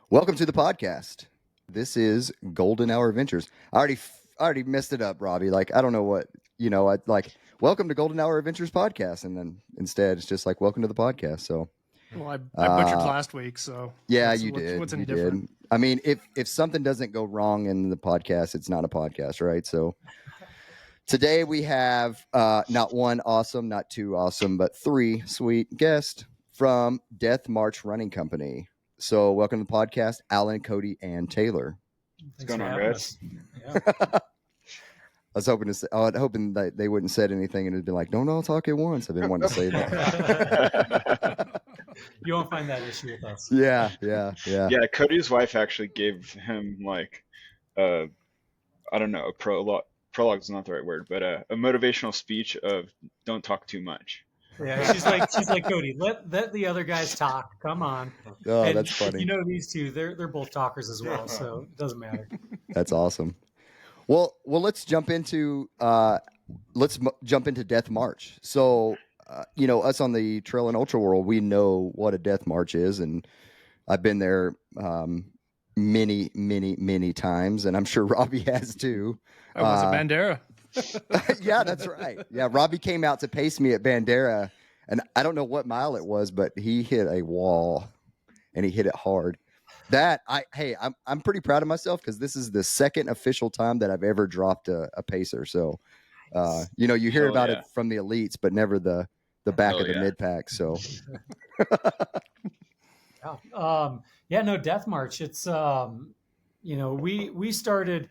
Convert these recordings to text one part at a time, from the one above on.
Welcome to the podcast. This is Golden Hour Adventures. I already messed it up, Robbie. Like I don't know what I like. Welcome to Golden Hour Adventures podcast, and then instead it's just like welcome to the podcast. So Well, I butchered last week, so yeah, what's, you what's, did. What's any You different? did. I mean, if something doesn't go wrong in the podcast, it's not a podcast, right? So today we have not one awesome, not two awesome, but three sweet guests from Death March Running Company. So welcome to the podcast, Alan, Cody, and Taylor. What's going on, guys? Yeah. I was hoping that they wouldn't said anything and it'd been like, don't all talk at once. I've been wanting to say that. You won't find that issue with us. Yeah. Yeah, Cody's wife actually gave him I don't know, a prologue. Prologue is not the right word, but a motivational speech of don't talk too much. Yeah, she's like Cody. Let the other guys talk. Come on. Oh, and that's funny. You know these two, they're both talkers as well, so it doesn't matter. That's awesome. Well, let's jump into Death March. So, us on the trail and ultra world, we know what a Death March is, and I've been there many times, and I'm sure Robbie has too. I was at Bandera. Yeah, that's right. Yeah, Robbie came out to pace me at Bandera, and I don't know what mile it was, but he hit a wall, and he hit it hard. I'm pretty proud of myself because this is the second official time that I've ever dropped a pacer. So, you hear about it from the elites, but never the back of the mid pack. So, Death March. It's we started.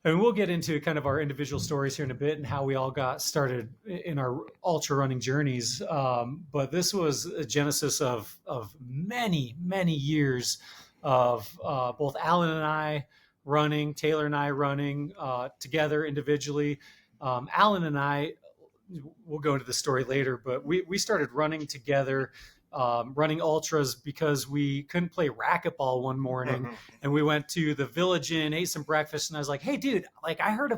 And we'll get into kind of our individual stories here in a bit and how we all got started in our ultra running journeys. But this was a genesis of many years of both Alan and I running, Taylor and I running together individually. Alan and I, we'll go into the story later, but we started running together, running ultras because we couldn't play racquetball one morning, and we went to the Village Inn, ate some breakfast, and I was like, "Hey, dude, like I heard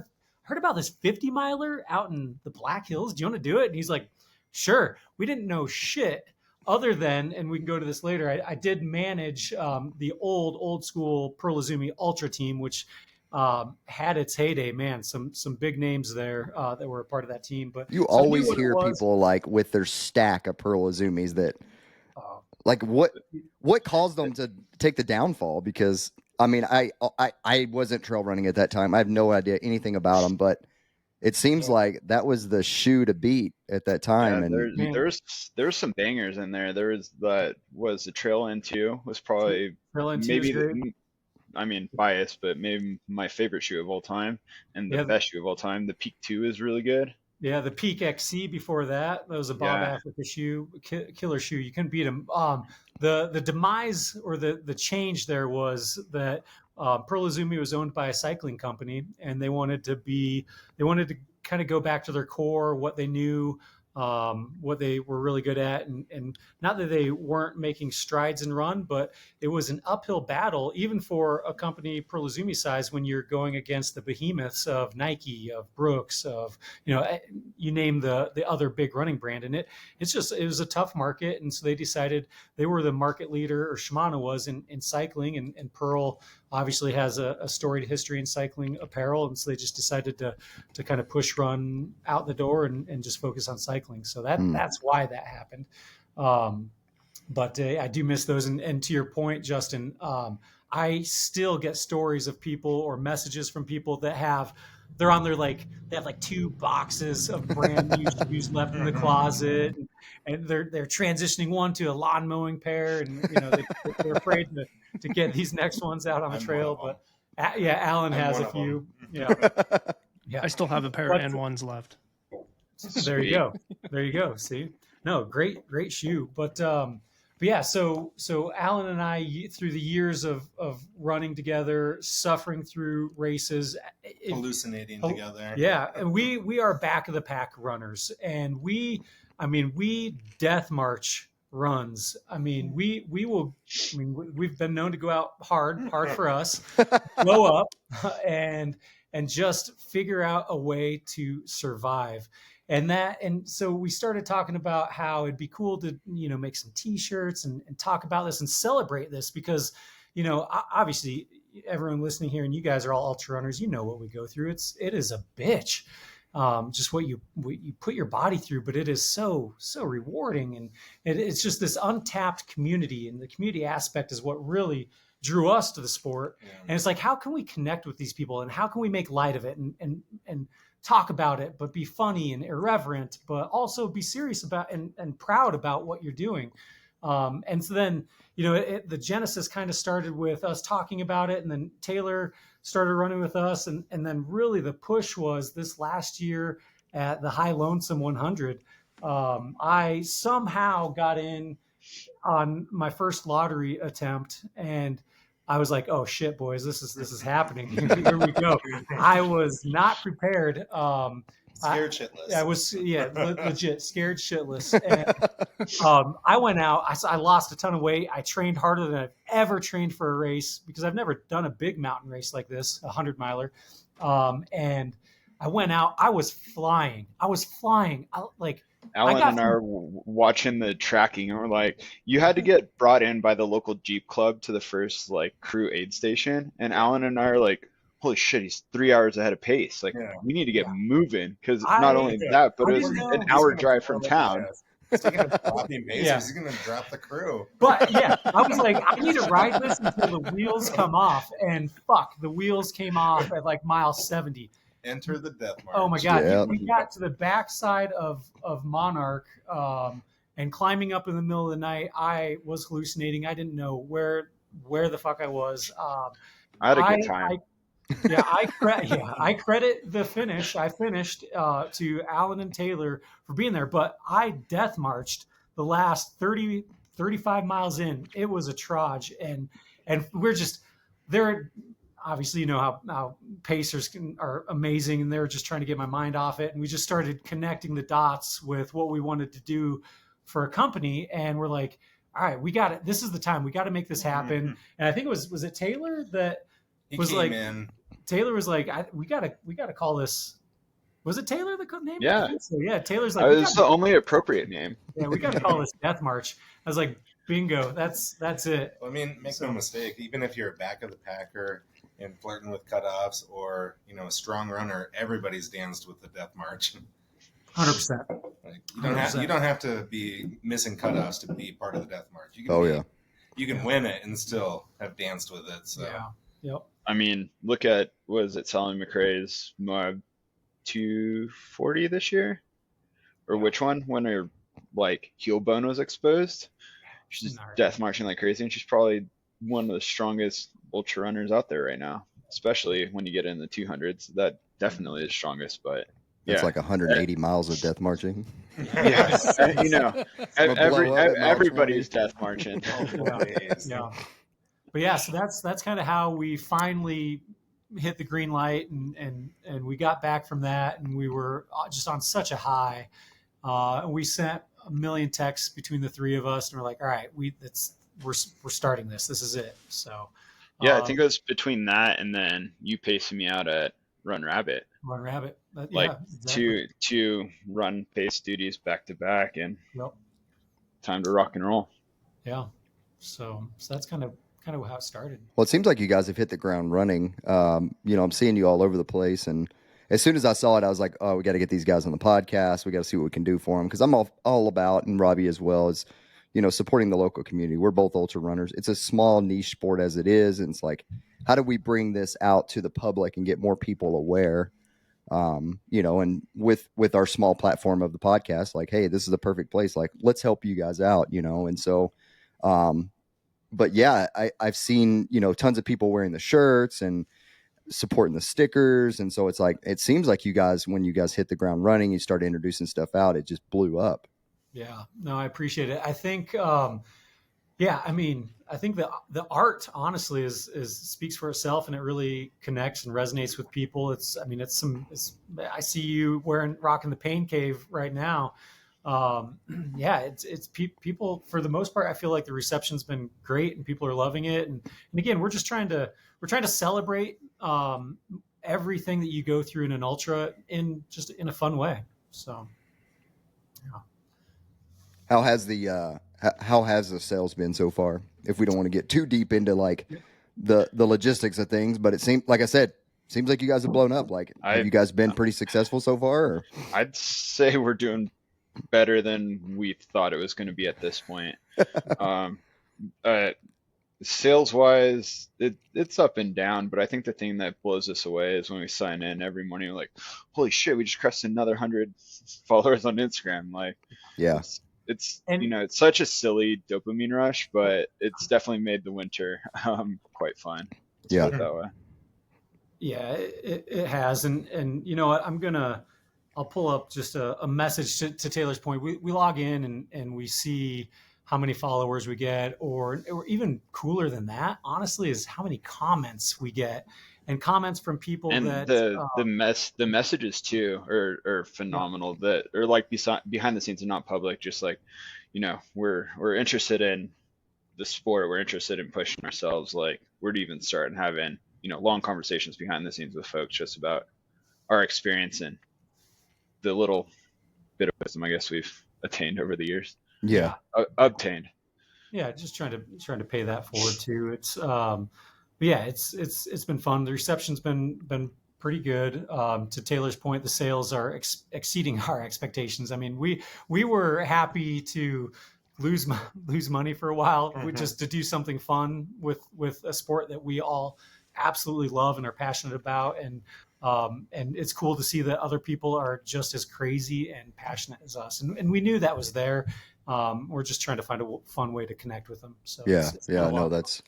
about this 50 miler out in the Black Hills. Do you want to do it?" And he's like, "Sure." We didn't know shit other than, and we can go to this later. I did manage the old school Pearl Izumi ultra team, which had its heyday. Man, some big names there that were a part of that team. But you always hear people like with their stack of Pearl Izumis that. Like what caused them to take the downfall? Because I mean, I wasn't trail running at that time. I have no idea anything about them, but it seems like that was the shoe to beat at that time. Yeah, and there's some bangers in there. There was the Trail N2 was probably maybe I mean biased, but maybe my favorite shoe of all time and the best shoe of all time. The Peak 2 is really good. Yeah, the Peak XC before that was a Bob Africa shoe, killer shoe. You couldn't beat him. The demise or the change there was that Pearl Izumi was owned by a cycling company, and they wanted to kind of go back to their core, what they knew, what they were really good at, and not that they weren't making strides and run, but it was an uphill battle even for a company Pearl Izumi size when you're going against the behemoths of Nike, of Brooks, of you name the other big running brand, and it was a tough market, and so they decided they were the market leader, or Shimano was in cycling, and Pearl obviously has a storied history in cycling apparel, and so they just decided to kind of push run out the door and just focus on cycling. So that's why that happened. But I do miss those. And to your point, Justin, I still get stories of people or messages from people that they're on their they have 2 boxes of brand new shoes left in the closet, and they're transitioning one to a lawn mowing pair, and they're afraid to get these next ones out on the trail. But Alan has a few. Yeah. I still have a pair of N1s left. There you go. See, no, great shoe. But yeah, so Alan and I, through the years of running together, suffering through races, hallucinating together. Yeah, and we are back of the pack runners, and we Death March runs. I mean, we've been known to go out hard for us, blow up, and just figure out a way to survive. And so we started talking about how it'd be cool to, make some t-shirts and talk about this and celebrate this, because, obviously everyone listening here, and you guys are all ultra runners, you know what we go through. It is a bitch. Just what you put your body through, but it is so rewarding, and it's just this untapped community, and the community aspect is what really drew us to the sport. Yeah. And it's like, how can we connect with these people, and how can we make light of it, and talk about it, but be funny and irreverent, but also be serious about and proud about what you're doing. And so then, the genesis kind of started with us talking about it, and then Taylor started running with us. And then really the push was this last year at the High Lonesome 100. I somehow got in on my first lottery attempt, and I was like, oh shit, boys, this is happening. Here we go. I was not prepared. Scared shitless. I was, legit scared shitless. And I went out. I lost a ton of weight. I trained harder than I've ever trained for a race, because I've never done a big mountain race like this, 100-miler. And I went out. I was flying. Alan and I were watching the tracking, and we're like, you had to get brought in by the local Jeep club to the first crew aid station. And Alan and I are like, holy shit, he's 3 hours ahead of pace. We need to get moving, because not only that, but it was an hour drive from town. He's going to drop the Amazers. He's going to drop the crew. But I was like, I need to ride this until the wheels come off. And fuck, the wheels came off at mile 70. Enter the death march. Oh my God. Yeah. We got to the backside of Monarch, and climbing up in the middle of the night, I was hallucinating. I didn't know where the fuck I was. I had a good time. I credit the finish. I finished to Alan and Taylor for being there, but I death marched the last 35 miles in. It was a trudge, and we're just there. Obviously, how pacers are amazing, and they were just trying to get my mind off it. And we just started connecting the dots with what we wanted to do for a company. And we're like, all right, we got it. This is the time. We got to make this happen. Mm-hmm. And I think was it Taylor that was like, in. Taylor was like, we gotta call this. Was it Taylor that name? Yeah. So, yeah. Taylor's like, it's the only appropriate name. Yeah, we gotta call this Death March. I was like, bingo. That's it. Well, I mean, make no mistake. Even if you're back of the packer and flirting with cutoffs, or a strong runner, everybody's danced with the Death March. 100%. You don't have to be missing cutoffs to be part of the Death March. You can you can win it and still have danced with it. So yeah. Yep. I mean, look at, was it Sally McRae's 240 this year? Or which one? When her heel bone was exposed? She's death marching like crazy, and she's probably one of the strongest ultra runners out there right now, especially when you get in the 200s. That definitely is strongest, but it's 180 miles of death marching. Yes. Everybody's death marching. Yeah. But so that's kind of how we finally hit the green light, and we got back from that, and we were just on such a high. And we sent a million texts between the three of us, and we're like, all right, we're starting this. This is it. So I think it was between that and then you pacing me out at Run Rabbit. Exactly. two run pace duties back to back, and time to rock and roll. Yeah. So that's kind of how it started. Well, it seems like you guys have hit the ground running. I'm seeing you all over the place, and as soon as I saw it, I was like, oh, we got to get these guys on the podcast. We got to see what we can do for them, because I'm all about, and Robbie as well, is supporting the local community. We're both ultra runners. It's a small niche sport as it is, and it's like, how do we bring this out to the public and get more people aware? And with our small platform of the podcast, like, hey, this is the perfect place. Like, let's help you guys out, and so, but yeah, I've seen, tons of people wearing the shirts and supporting the stickers. And so it's like, it seems like you guys, when you guys hit the ground running, you started introducing stuff out, it just blew up. Yeah, no, I appreciate it. I think, I think the art honestly is speaks for itself, and it really connects and resonates with people. I see you rocking the Pain Cave right now. It's people, for the most part, I feel like the reception's been great and people are loving it. And again, we're trying to celebrate, everything that you go through in an ultra in a fun way. So, yeah. How has the sales been so far? if we don't want to get too deep into like the logistics of things. But it seems, like I said, seems like you guys have blown up. Like, have you guys been pretty successful so far? Or? I'd say we're doing better than we thought it was going to be at this point. Sales wise, it's up and down, but I think the thing that blows us away is when we sign in every morning, we're like, holy shit, we just crossed another 100 followers on Instagram. Like, yeah, it's it's such a silly dopamine rush, but it's definitely made the winter quite fun. Yeah, that way. Yeah, it has, and you know what, I'll pull up just a message to Taylor's point. We log in and we see how many followers we get, or even cooler than that, honestly, is how many comments we get, and comments from people. And that the messages too are phenomenal. That are like behind the scenes and not public. Just like, we're interested in the sport. We're interested in pushing ourselves. Like, where to even start, and having long conversations behind the scenes with folks just about our experience and the little bit of wisdom I guess we've attained over the years. Yeah, obtained. Yeah, just trying to pay that forward too. It's but yeah, it's been fun. The reception's been pretty good. To Taylor's point, the sales are exceeding our expectations. I mean, we were happy to lose money for a while, just to do something fun with a sport that we all absolutely love and are passionate about, and it's cool to see that other people are just as crazy and passionate as us, and we knew that was there. We're just trying to find a fun way to connect with them. So no, that's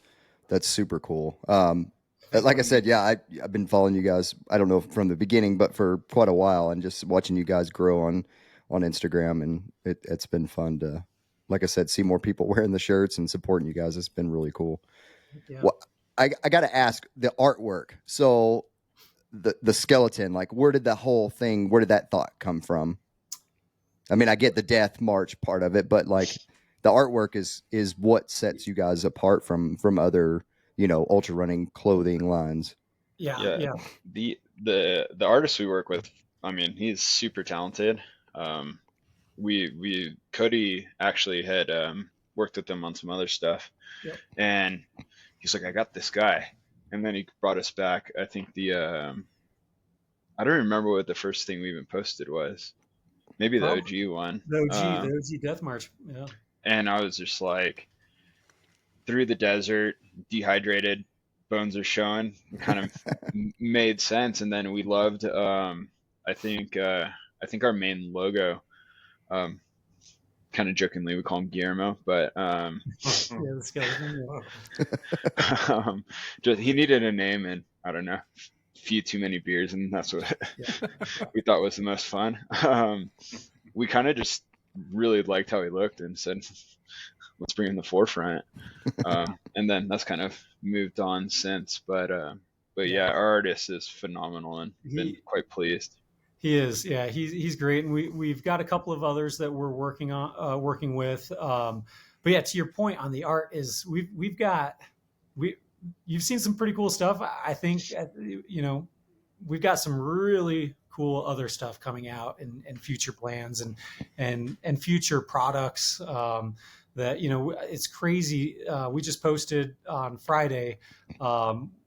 super cool. Like I said, I've been following you guys, I don't know from the beginning, but for quite a while, and just watching you guys grow on Instagram, and it's been fun to, like I said, see more people wearing the shirts and supporting you guys. It's been really cool. Yeah. Well, I got to ask, the artwork. So the skeleton, like, where did that thought come from? I mean, I get the death march part of it, but like the artwork is what sets you guys apart from other, ultra running clothing lines. Yeah. The artist we work with, I mean, he's super talented. Cody actually had worked with them on some other stuff, and he's like, I got this guy, and then he brought us back. I think I don't remember what the first thing we even posted was. Maybe the OG one. The OG Death March. Yeah. And I was just like, through the desert, dehydrated, bones are showing. It kind of made sense. And then we loved, I think our main logo, kind of jokingly, we call him Guillermo, but the skeleton. He needed a name, and I don't know, few too many beers, and that's what we thought was the most fun. We kind of just really liked how he looked and said, let's bring him in the forefront. And then that's kind of moved on since, but yeah, our artist is phenomenal, and been quite pleased. He is. Yeah, he's great. And we've got a couple of others that we're working with. But yeah, to your point on the art, is you've seen some pretty cool stuff. I think, we've got some really cool other stuff coming out, and future plans and future products, that, it's crazy. We just posted on Friday,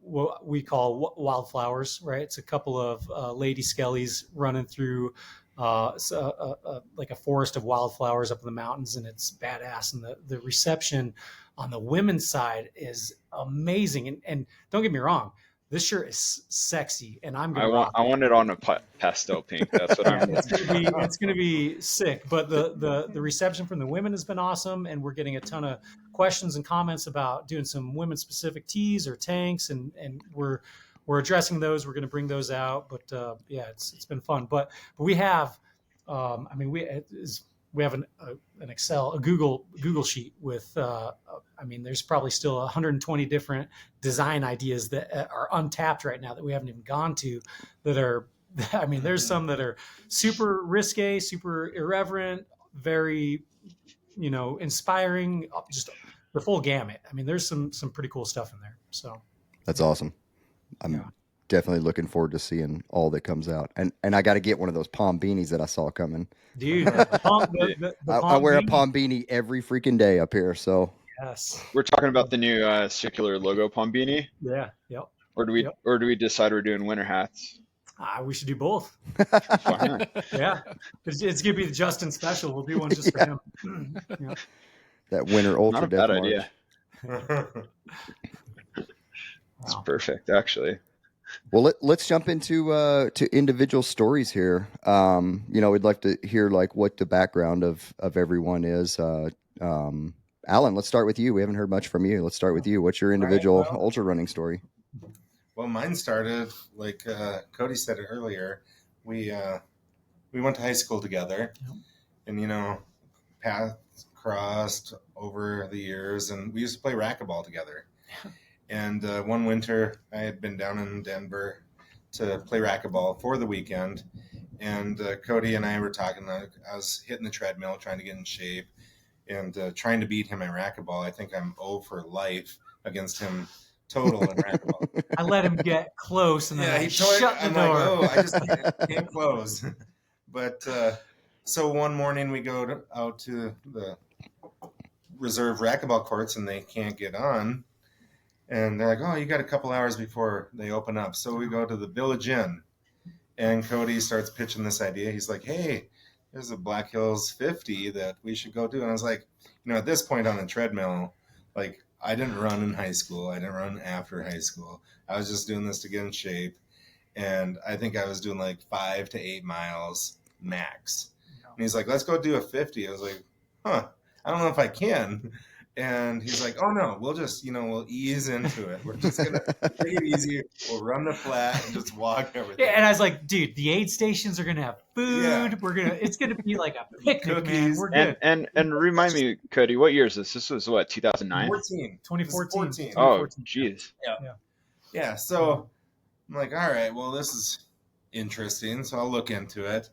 what we call wildflowers, right? It's a couple of lady skellies running through like a forest of wildflowers up in the mountains, and it's badass. And the reception on the women's side is amazing. And don't get me wrong, this shirt is sexy, and I want it on a pastel pink. That's what I'm. It's gonna be sick. But the reception from the women has been awesome, and we're getting a ton of questions and comments about doing some women specific tees or tanks, and we're addressing those. We're gonna bring those out. But it's been fun. But we have, we have an Excel, a Google sheet with, there's probably still 120 different design ideas that are untapped right now that we haven't even gone to, that are, there's some that are super risque, super irreverent, very, inspiring, just the full gamut. There's some pretty cool stuff in there. So that's awesome. I'm definitely looking forward to seeing all that comes out. And I got to get one of those palm beanies that I saw coming. Dude, I wear a palm beanie every freaking day up here. So Yes. We're talking about the new circular logo Pombini. Yeah. Yep. Or do we decide we're doing winter hats? We should do both. Fine. Yeah. It's gonna be the Justin special. We'll do one just for him. Yeah. That winter ultra Not a death bad march. idea. It's perfect, actually. Well, let's jump into to individual stories here. We'd like to hear like what the background of everyone is. Alan, let's start with you. We haven't heard much from you. Let's start with you. What's your individual ultra running story? Well, mine started like Cody said it earlier. We went to high school together, and paths crossed over the years, and we used to play racquetball together. And one winter, I had been down in Denver to play racquetball for the weekend, and Cody and I were talking. I was hitting the treadmill, trying to get in shape, and trying to beat him at racquetball. I think I'm 0 for life against him total in racquetball. I let him get close, and then he shut the door. Like, I just can't close. But so one morning we go out to the reserve racquetball courts, and they can't get on. And they're like, oh, you got a couple hours before they open up. So we go to the Village Inn, and Cody starts pitching this idea. He's like, hey, there's a Black Hills 50 that we should go do. And I was like, at this point on the treadmill, like, I didn't run in high school. I didn't run after high school. I was just doing this to get in shape. And I think I was doing like 5 to 8 miles max. And he's like, let's go do a 50. I was like, I don't know if I can. And he's like, oh, no, we'll just, we'll ease into it. We're just going to take it easy. We'll run the flat and just walk everything. Yeah, and I was like, dude, the aid stations are going to have food. Yeah. It's going to be like a picnic, man. We're good. And remind me, Cody, what year is this? This was what, 2009? 2014. Oh, geez. Yeah. So I'm like, all right, well, this is interesting. So I'll look into it.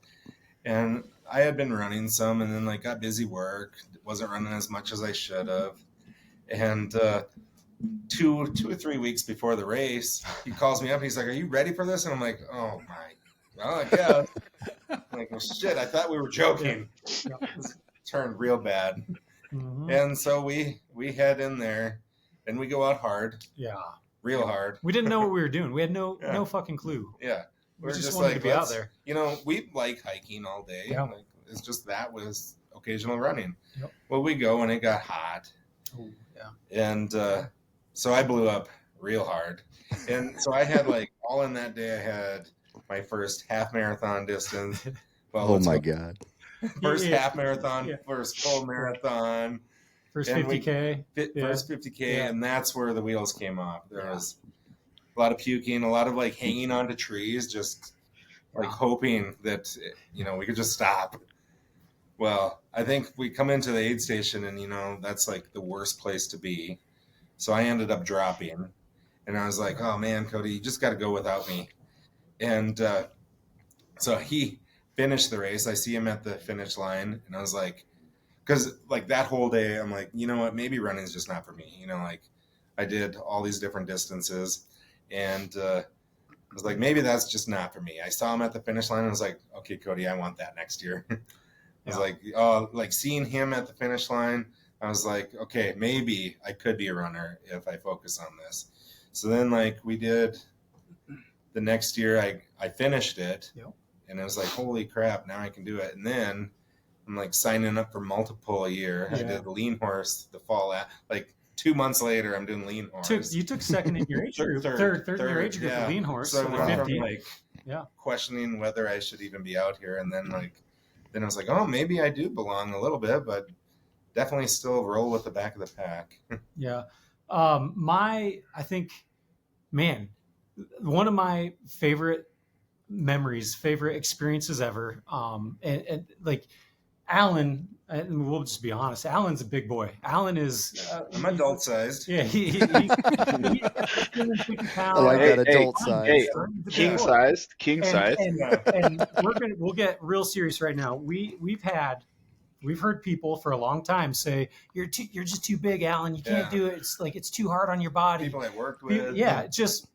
And I had been running some, and then got busy work. Wasn't running as much as I should have. And 2 or 3 weeks before the race, he calls me up. And he's like, "Are you ready for this?" And I'm like, "Oh my, well, I guess." I'm like, "Well, shit, I thought we were joking." This turned real bad. Mm-hmm. And so we head in there, and we go out hard. Yeah, real hard. We didn't know what we were doing. We had no fucking clue. Yeah. We just wanted to be out there. We like hiking all day. Yeah. It's just that was occasional running. Yep. Well, we go and it got hot. Oh, yeah. And so I blew up real hard. And so I had all in that day, I had my first half marathon distance. Well, oh my God. First half marathon, first full marathon. First 50K. First 50K. And that's where the wheels came off. There was a lot of puking, a lot of hanging onto trees, just hoping that, we could just stop. Well, I think we come into the aid station and, that's the worst place to be. So I ended up dropping and I was like, oh man, Cody, you just got to go without me. And so he finished the race. I see him at the finish line and I was like, because that whole day, I'm like, you know what, maybe running is just not for me. I did all these different distances. And I was like, maybe that's just not for me. I saw him at the finish line and I was like, okay, Cody, I want that next year. I was like, seeing him at the finish line, I was like, okay, maybe I could be a runner if I focus on this. So then we did the next year, I finished it. Yep. And I was like, holy crap, now I can do it. And then I'm signing up for multiple a year. Yeah. I did the lean horse the fall at 2 months later, I'm doing lean horse. You took second in your age group, third in your age group for lean horse. So I went 50. from questioning whether I should even be out here, and then then I was like, oh, maybe I do belong a little bit, but definitely still roll with the back of the pack. Yeah, I think, man, one of my favorite memories, favorite experiences ever, and Alan, and we'll just be honest, Alan's a big boy. Alan is... I'm adult sized. Yeah, he's I like that adult size. Hey, king sized. And we'll get real serious right now. We've heard people for a long time say, you're just too big, Alan. You can't do it. It's too hard on your body. People I worked with. Yeah, just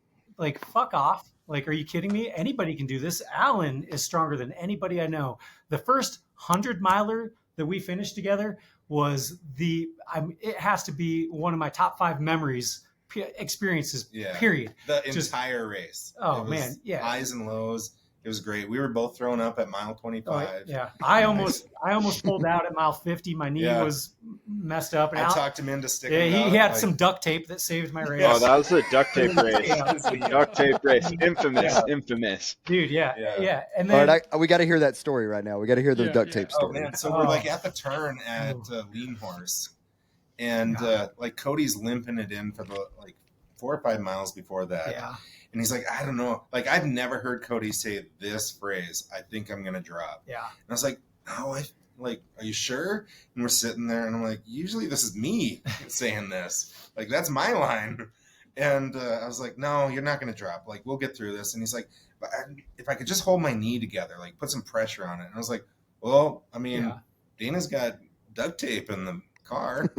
fuck off. Are you kidding me? Anybody can do this. Alan is stronger than anybody I know. The first 100-miler that we finished together, was it has to be one of my top 5 memories, experiences, period. The entire race. Oh, man. Yeah. Highs and lows. It was great. We were both thrown up at mile 25. Yeah. I almost pulled out at mile 50. My knee was messed up. And I talked him into sticking he had some duct tape that saved my race. Oh, that was the duct tape race. The duct tape race. Infamous. Dude, yeah. And then, all right, we got to hear that story right now. We got to hear the duct tape story. Oh, man. So we're like at the turn at Lean Horse. And like Cody's limping it in for the 4 or 5 miles before that. Yeah. And he's like, I don't know. Like, I've never heard Cody say this phrase, I think I'm going to drop. Yeah. And I was like, no, are you sure? And we're sitting there, and I'm like, usually this is me saying this. Like, that's my line. And I was like, no, you're not going to drop. Like, we'll get through this. And he's like, but if I could just hold my knee together, like, put some pressure on it. And I was like, well, I mean, Dana's got duct tape in the car.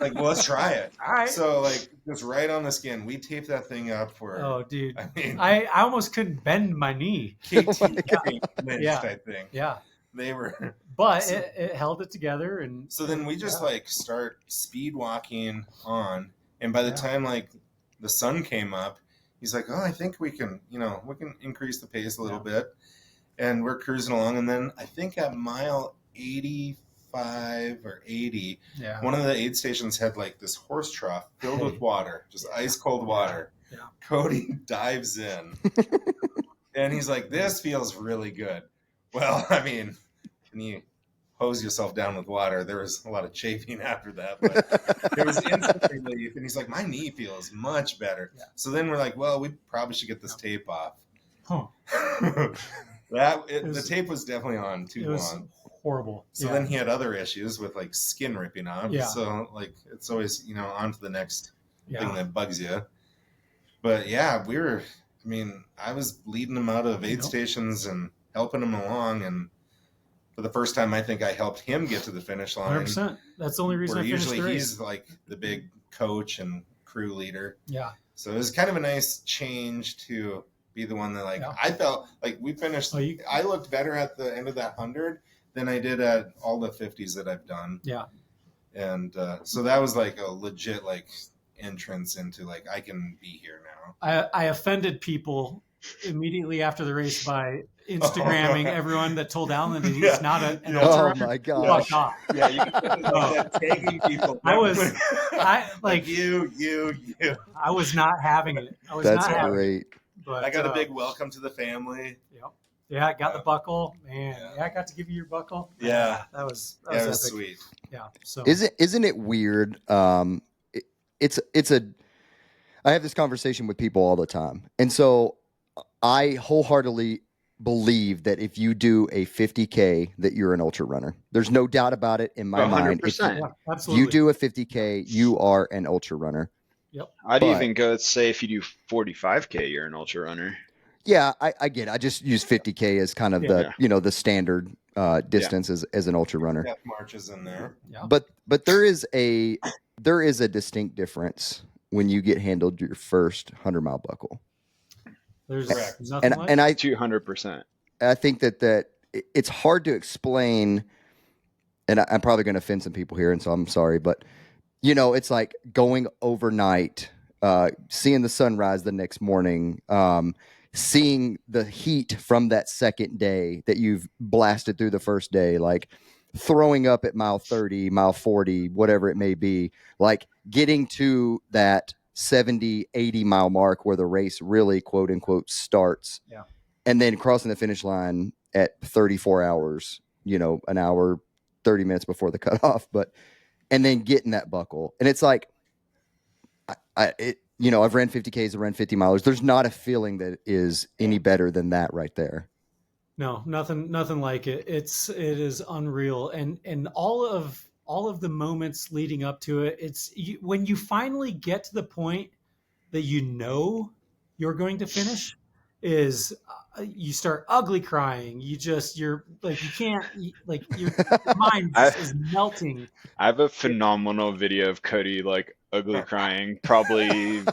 Like, well, let's try it. All right. So, like, just right on the skin, we taped that thing up for. Oh, dude! I mean, I almost couldn't bend my knee. KT type thing. Yeah. They were, but it held it together, and so then we just start speed walking on, and by the time the sun came up, he's like, oh, I think we can increase the pace a little bit, and we're cruising along, and then I think at mile 85 or 80, one of the aid stations had this horse trough filled with water, just ice cold water. Yeah. Cody dives in, and he's like, this feels really good. Well, I mean, when you hose yourself down with water, there was a lot of chafing after that, but there was instant relief. And he's like, my knee feels much better. Yeah. So then we're like, well, we probably should get this tape off. Huh. The tape was definitely on too long. Horrible. So then he had other issues with skin ripping off. Yeah. So it's always, on to the next thing that bugs you. But I was leading him out of aid stations and helping him along, and for the first time, I think I helped him get to the finish line. 100%. That's the only reason I finished usually the race. He's the big coach and crew leader. Yeah. So it was kind of a nice change to be the one that I felt like we finished. I looked better at the end of that 100 than I did at all the 50s that I've done. Yeah. And so that was a legit entrance into I can be here now. I offended people immediately after the race by Instagramming everyone that told Alan that he's not an ultra. Oh my gosh! Yeah, you tagging people. I was not having it. That's great. But I got a big welcome to the family. Yep. Yeah, I got the buckle, man. Yeah, I got to give you your buckle. Yeah, that was sweet. Yeah. So isn't it weird? I have this conversation with people all the time, and so I wholeheartedly believe that if you do a 50K, that you're an ultra runner. There's no doubt about it in my mind. If absolutely. You do a 50K, you are an ultra runner. Yep. I'd even go say if you do 45K, you're an ultra runner. Yeah, I get it. I just use 50K as kind of the standard distance as an ultra runner. Death marches in there. Yeah. But there is a distinct difference when you get handled your first 100-mile buckle. There's nothing and I 200%. I think that it's hard to explain, and I'm probably going to offend some people here, and so I'm sorry, but it's like going overnight, seeing the sunrise the next morning, seeing the heat from that second day that you've blasted through the first day, throwing up at mile 30, mile 40, whatever it may be, getting to that 70, 80 mile mark where the race really, quote unquote, starts. Yeah. And then crossing the finish line at 34 hours, an hour, 30 minutes before the cutoff, and then getting that buckle. And it's I've ran 50Ks, I've ran 50 milers. There's not a feeling that is any better than that right there. No, nothing like it. It is unreal. And all of the moments leading up to it, when you finally get to the point that you're going to finish, is you start ugly crying. You can't, your mind is melting. I have a phenomenal video of Cody ugly crying, probably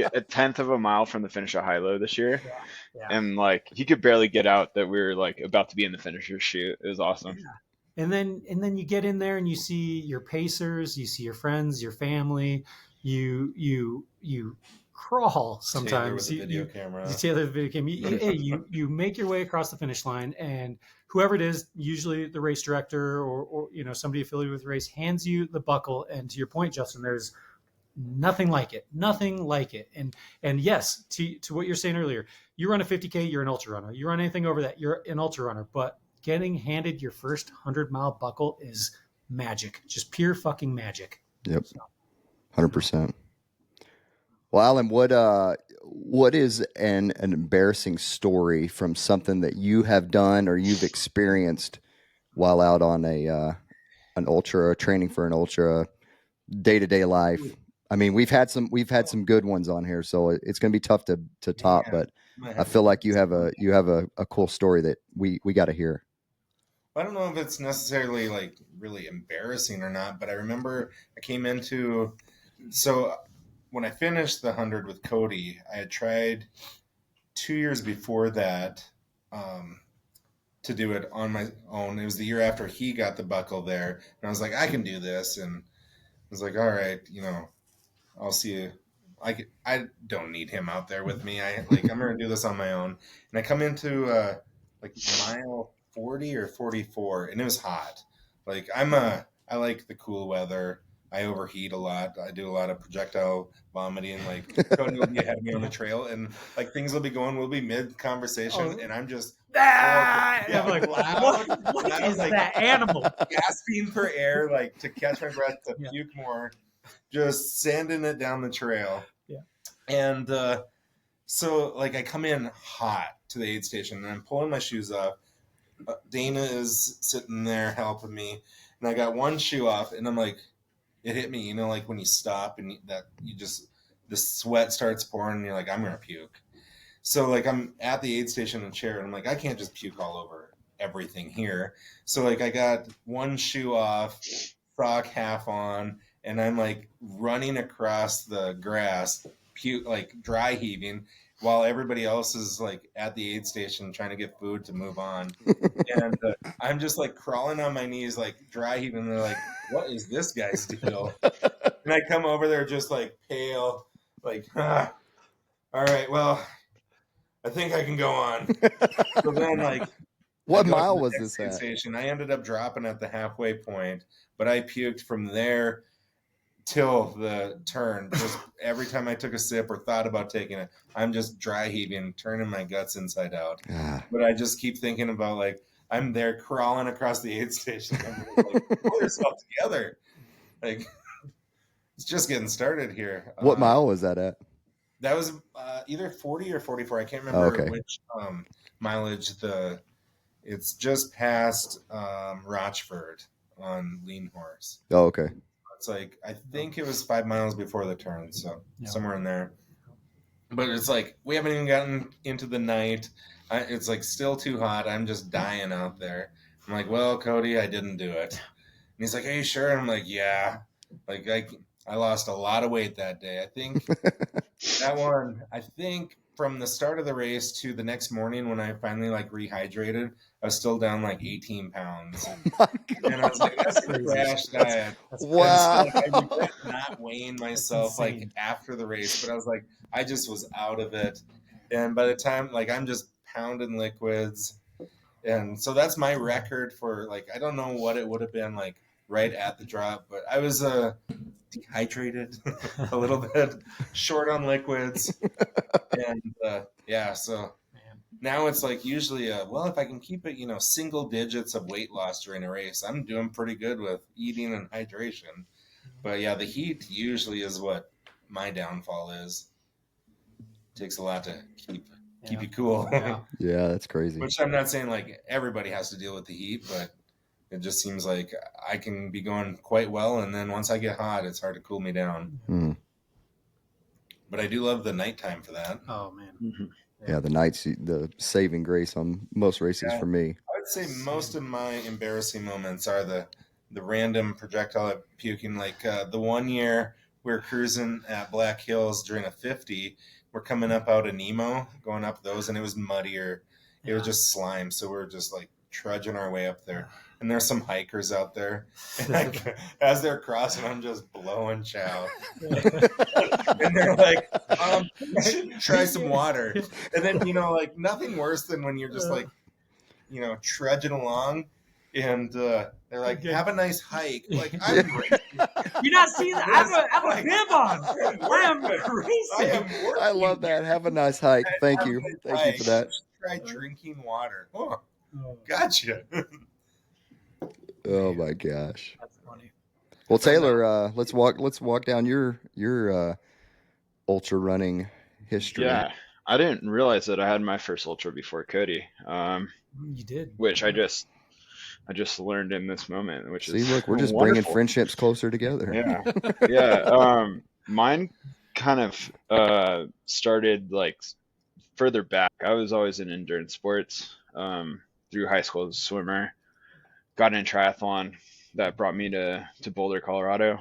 a tenth of a mile from the finish at Hilo this year. Yeah. And he could barely get out that we were about to be in the finisher chute. It was awesome. And then you get in there and you see your pacers, you see your friends, your family, you crawl sometimes. Taylor with the video camera. You Taylor the video camera. You make your way across the finish line, and whoever it is, usually the race director or somebody affiliated with the race, hands you the buckle. And to your point, Justin, there's nothing like it. And yes, to what you're saying earlier, you run a 50K, you're an ultra runner. You run anything over that, you're an ultra runner. But getting handed your first 100-mile buckle is magic, just pure fucking magic. Yep, 100%. Well, Alan, what is an embarrassing story from something that you have done or you've experienced while out on an ultra, training for an ultra, day-to-day life? I mean, we've had some good ones on here, so it's going to be tough to top. But I feel like you have a cool story that we got to hear. I don't know if it's necessarily like really embarrassing or not, but I remember I came into, so when I finished the 100 with Cody, I had tried 2 years before that to do it on my own. It was the year after he got the buckle there, and I was like, I can do this, and I was like, all right, I'll see you. I don't need him out there with me. I'm gonna do this on my own. And I come into like mile 40 or 44, and it was hot. Like I like the cool weather. I overheat a lot. I do a lot of projectile vomiting. Like Cody will be ahead of me on the trail, and like things will be going. We'll be mid conversation, and I'm just I'm like, what is that animal? Gasping for air, like to catch my breath, to puke more, just sanding it down the trail. Yeah. And so like I come in hot to the aid station, and I'm pulling my shoes off. Dana is sitting there helping me, and I got one shoe off, and I'm like, it hit me, like when you stop and the sweat starts pouring, and you're like, I'm gonna puke. So like I'm at the aid station in a chair, and I'm like, I can't just puke all over everything here. So like I got one shoe off, sock half on, and I'm like running across the grass, like dry heaving, while everybody else is like at the aid station trying to get food to move on. And I'm just like crawling on my knees, like dry heaving. And they're like, what is this guy's deal? And I come over there just like pale, like, all right, well, I think I can go on. So then like, what mile was this at? Station. I ended up dropping at the halfway point, but I puked from there till the turn. Just every time I took a sip or thought about taking it, I'm just dry heaving, turning my guts inside out. But I just keep thinking about like I'm there crawling across the aid station. I'm like, pull yourself together. Like it's just getting started here. What mile was that at? That was either 40 or 44. I can't remember which mileage. It's just past Rochford on Lean Horse. Oh, okay. It's like, I think it was 5 miles before the turn, so somewhere in there. But it's like, we haven't even gotten into the night. It's like still too hot. I'm just dying out there. I'm like, well, Cody, I didn't do it. And he's like, are you sure? And I'm like, yeah. Like, I lost a lot of weight that day. I think from the start of the race to the next morning when I finally like rehydrated, I was still down like 18 pounds. Oh and I was like, that's a crash diet. Wow. So, like, I regret not weighing myself like after the race, but I was like, I just was out of it. And by the time like I'm just pounding liquids. And so that's my record for like, I don't know what it would have been like right at the drop, but I was dehydrated a little bit, short on liquids. And so now it's like usually if I can keep it single digits of weight loss during a race, I'm doing pretty good with eating and hydration. But the heat usually is what my downfall is. It takes a lot to keep you cool. Yeah, that's crazy. Which I'm not saying like everybody has to deal with the heat, but it just seems like I can be going quite well, and then once I get hot, it's hard to cool me down. But I do love the nighttime for that. Oh man. Mm-hmm. Yeah, the nights, the saving grace on most races for me. I would say most of my embarrassing moments are the random projectile puking. Like the one year we were cruising at Black Hills during a 50. We're coming up out of Nemo, going up those, and it was muddier. It was just slime, so we were just like trudging our way up there. And there's some hikers out there. And as they're crossing, I'm just blowing chow. And they're like, you should try some water. And then, like nothing worse than when you're just like, trudging along and they're like, have a nice hike. Like, I'm racing. You not see that? I have a bib on. I am racing. I love that. Have a nice hike. Thank you. Thank you for that. Try drinking water. Oh, gotcha. Oh my gosh. That's funny. Well, Taylor, let's walk down your ultra running history. Yeah, I didn't realize that I had my first ultra before Cody. You did, which I just learned in this moment. Which is look, we're just wonderful. bringing friendships closer together. Yeah, yeah. Mine kind of started like further back. I was always in endurance sports through high school as a swimmer. Got in triathlon. That brought me to Boulder, Colorado.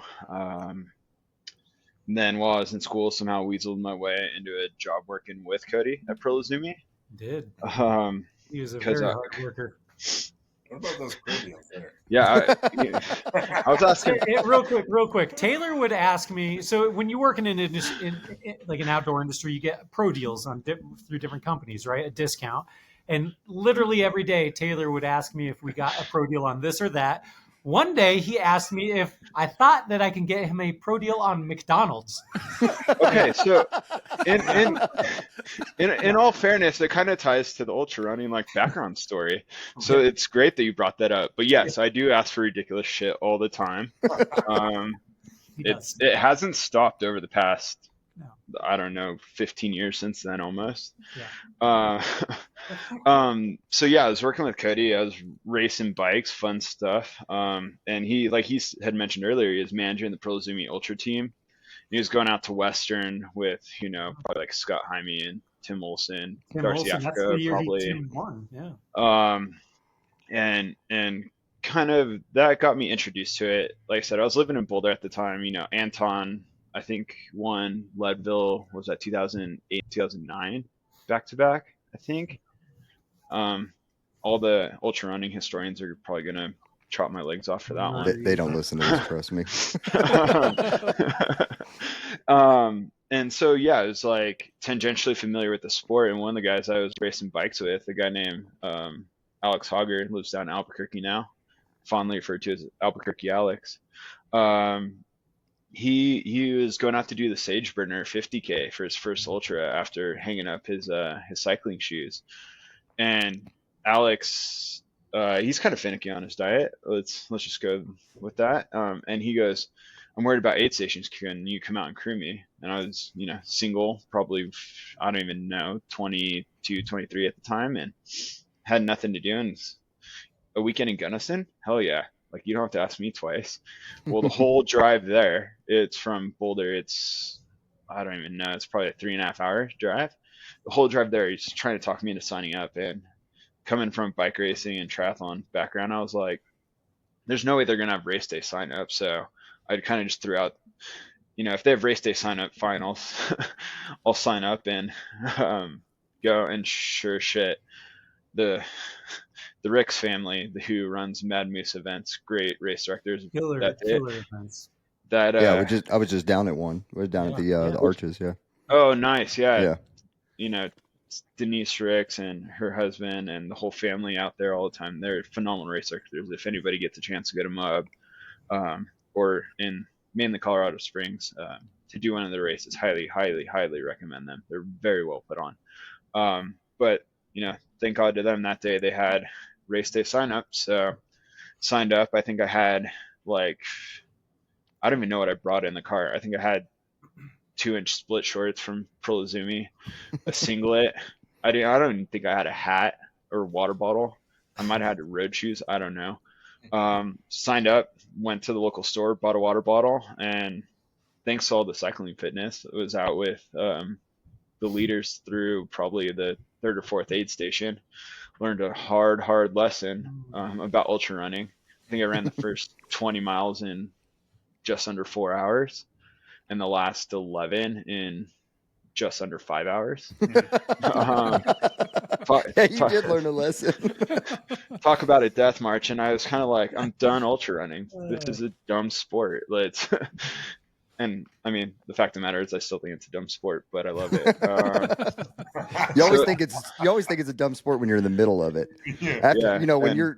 Then while I was in school, somehow weaseled my way into a job working with Cody at Pearl Izumi. Did. He was a 'cause, very hard worker. What about those deals there? Yeah, I was asking. Real quick. Taylor would ask me. So when you work in an like an outdoor industry, you get pro deals through different companies, right? A discount. And literally every day, Taylor would ask me if we got a pro deal on this or that. One day, he asked me if I thought that I can get him a pro deal on McDonald's. Okay, so in all fairness, it kind of ties to the ultra running like background story. So it's great that you brought that up. But yes, I do ask for ridiculous shit all the time. It hasn't stopped over the past, I don't know, 15 years since then almost. Yeah. So yeah, I was working with Cody. I was racing bikes, fun stuff. And he, like he had mentioned earlier, he was managing the Pearl Izumi Ultra team. He was going out to Western with, probably like Scott Jaime and Tim Olson, Darcy Africa, that's the year probably. Tim won. Yeah. And kind of that got me introduced to it. Like I said, I was living in Boulder at the time. Anton, I think, won Leadville, was that 2008, 2009, back to back, I think. All the ultra running historians are probably going to chop my legs off for that one. They don't listen to this, trust me. And so, yeah, I was like tangentially familiar with the sport. And one of the guys I was racing bikes with, a guy named Alex Hogger, lives down in Albuquerque now, fondly referred to as Albuquerque Alex. He was going out to do the Sage Burner 50K for his first ultra after hanging up his cycling shoes. And Alex, he's kind of finicky on his diet. Let's just go with that. And he goes, I'm worried about aid stations. Can you come out and crew me? And I was, single, probably, I don't even know, 22, 23 at the time, and had nothing to do. And a weekend in Gunnison, hell yeah. Like, you don't have to ask me twice. Well, the whole drive there, it's from Boulder. I don't even know. It's probably a 3.5 hour drive. The whole drive there, he's just trying to talk me into signing up. And coming from bike racing and triathlon background, I was like, there's no way they're going to have race day sign up. So I kind of just threw out, if they have race day sign up, fine, I'll sign up and go. And sure shit, the Ricks family, who runs Mad Moose events, great race directors. Killer events. I was just down at one. We're down at the Arches. Yeah. Oh, nice. Yeah. Denise Ricks and her husband and the whole family out there all the time. They're phenomenal race directors. If anybody gets a chance to go to Moab or in mainly Colorado Springs to do one of the races, highly, highly, highly recommend them. They're very well put on. But thank God to them that day they had race day sign up. So signed up. I think I had I don't even know what I brought in the car. I think I had 2-inch split shorts from Pearl Izumi, a singlet. I don't even think I had a hat or a water bottle. I might have had road shoes. I don't know. Signed up, went to the local store, bought a water bottle, and thanks to all the cycling fitness, I was out with the leaders through probably the 3rd or 4th aid station. Learned a hard lesson about ultra running. I think I ran the first 20 miles in just under 4 hours, and the last 11 in just under 5 hours. Yeah, you did learn a lesson. Talk about a death march, and I was kind of like, I'm done ultra running. This is a dumb sport. Let's. And I mean, the fact of the matter is, I still think it's a dumb sport, but I love it. You always think it's a dumb sport when you're in the middle of it. After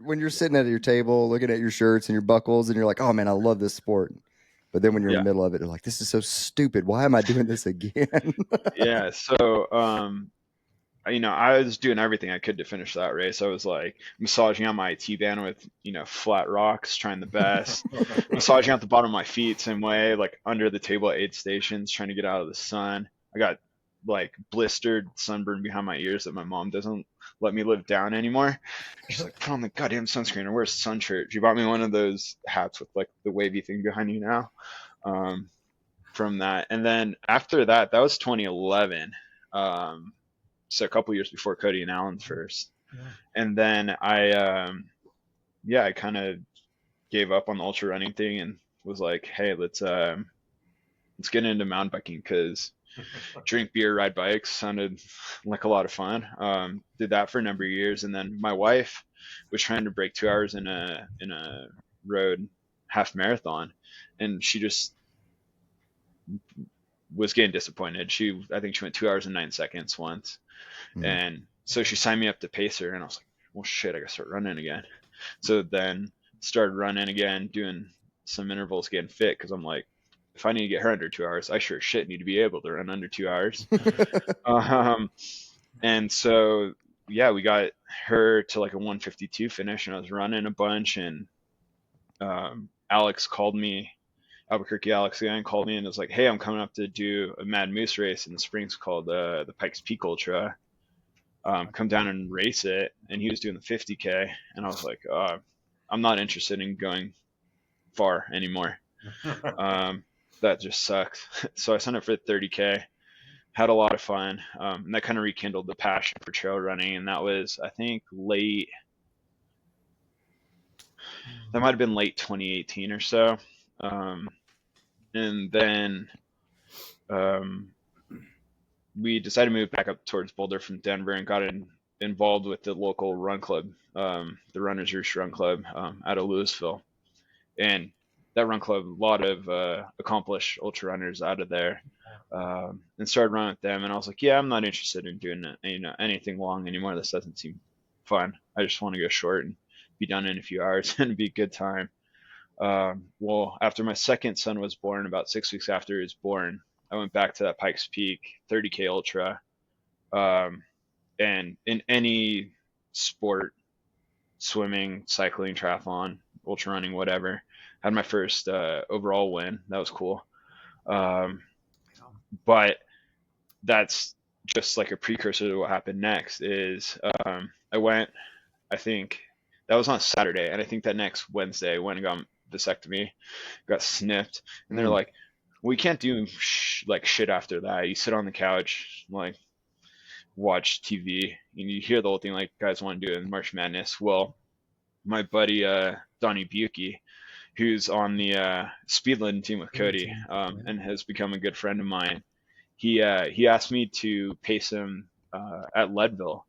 when you're sitting at your table looking at your shirts and your buckles, and you're like, oh man, I love this sport. But then when you're in the middle of it, you're like, this is so stupid. Why am I doing this again? Yeah. So I was doing everything I could to finish that race. I was like massaging on my T-band with, flat rocks, trying the best, massaging out the bottom of my feet, same way, like under the table at aid stations, trying to get out of the sun. I got like blistered sunburn behind my ears that my mom doesn't let me live down anymore. She's like, put on the goddamn sunscreen or wear a sun shirt. She bought me one of those hats with like the wavy thing behind you now, from that. And then after that, that was 2011. So a couple years before Cody and Alan's first. Yeah. And then I kind of gave up on the ultra running thing and was like, hey, let's get into mountain biking, because drink beer, ride bikes sounded like a lot of fun. Did that for a number of years, and then my wife was trying to break 2 hours in a road half marathon, and she just was getting disappointed. I think she went 2 hours and 9 seconds once. Mm-hmm. And so she signed me up to pace her, and I was like, well, shit, I gotta start running again. So then started running again, doing some intervals, getting fit, because I'm like, if I need to get her under 2 hours, I sure shit need to be able to run under 2 hours. And so, yeah, we got her to like a 152 finish, and I was running a bunch, and Alex called me, Albuquerque Alex again called me and was like, hey, I'm coming up to do a Mad Moose race in the springs called the Pikes Peak Ultra. Come down and race it. And he was doing the 50K. And I was like, I'm not interested in going far anymore. That just sucks. So I signed up for the 30K, had a lot of fun. And that kind of rekindled the passion for trail running. And that was, I think, that might have been late 2018 or so. And then we decided to move back up towards Boulder from Denver and got involved with the local run club, the Runners Roost Run Club out of Louisville. And that run club, a lot of accomplished ultra runners out of there, and started running with them. And I was like, yeah, I'm not interested in doing anything long anymore. This doesn't seem fun. I just want to go short and be done in a few hours and be a good time. Well, after my second son was born, about 6 weeks after he was born, I went back to that Pikes Peak 30K Ultra. And in any sport, swimming, cycling, triathlon, ultra running, whatever, had my first overall win. That was cool. But that's just like a precursor to what happened next is I went, I think that was on Saturday, and I think that next Wednesday I went and got vasectomy, got snipped, and they're like, we can't do shit after that. You sit on the couch, like watch TV, and you hear the whole thing like guys want to do it in March Madness. Well, my buddy Donnie Buki, who's on the Speedland team with Cody, and has become a good friend of mine, he asked me to pace him at Leadville.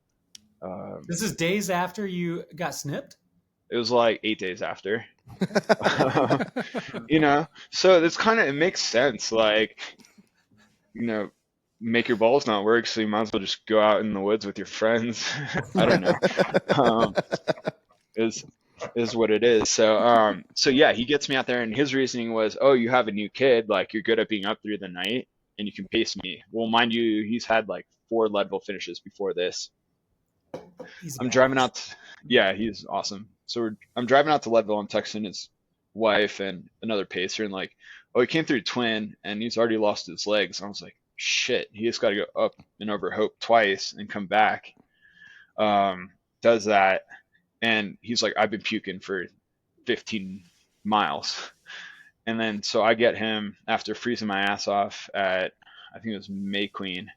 This is days after you got snipped? It was like 8 days after. So it makes sense. Like, make your balls not work, so you might as well just go out in the woods with your friends. I don't know. Is what it is. So yeah, he gets me out there, and his reasoning was, oh, you have a new kid, like you're good at being up through the night, and you can pace me. Well, mind you, he's had like 4 Leadville finishes before this. I'm driving out. Yeah, he's awesome. So I'm driving out to Leadville. I'm texting his wife and another pacer, and like, oh, he came through Twin, and he's already lost his legs. And I was like, shit, he just got to go up and over Hope twice and come back. Does that, and he's like, I've been puking for 15 miles. And then so I get him after freezing my ass off at, I think it was May Queen,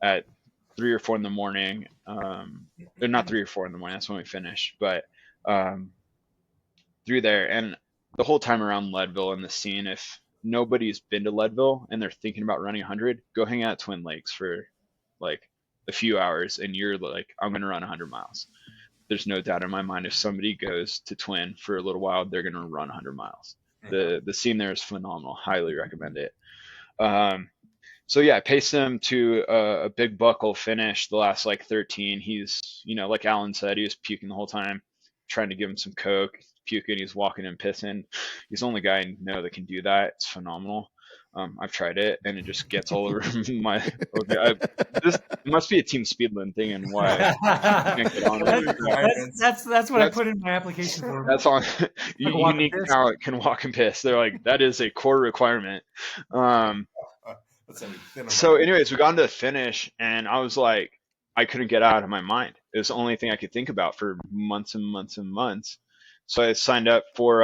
at 3 or 4 in the morning. Or not 3 or 4 in the morning. That's when we finished. But through there, and the whole time around Leadville and the scene, if nobody's been to Leadville and they're thinking about running 100, go hang out at Twin Lakes for like a few hours and you're like, I'm going to run 100 miles. There's no doubt in my mind, if somebody goes to Twin for a little while, they're going to run 100 miles. The scene there is phenomenal. Highly recommend it. So yeah, I paced him to a big buckle finish the last like 13. He's, like Alan said, he was puking the whole time, trying to give him some Coke, puking, he's walking and pissing. He's the only guy I know that can do that. It's phenomenal. I've tried it and it just gets all over my. This must be a Team Speedland thing and why I can't get on it. That's what I put in my application for. That's on unique talent can walk and piss. They're like, that is a core requirement. So anyways, we got into the finish and I was like, I couldn't get out of my mind. It was the only thing I could think about for months and months and months. So I signed up for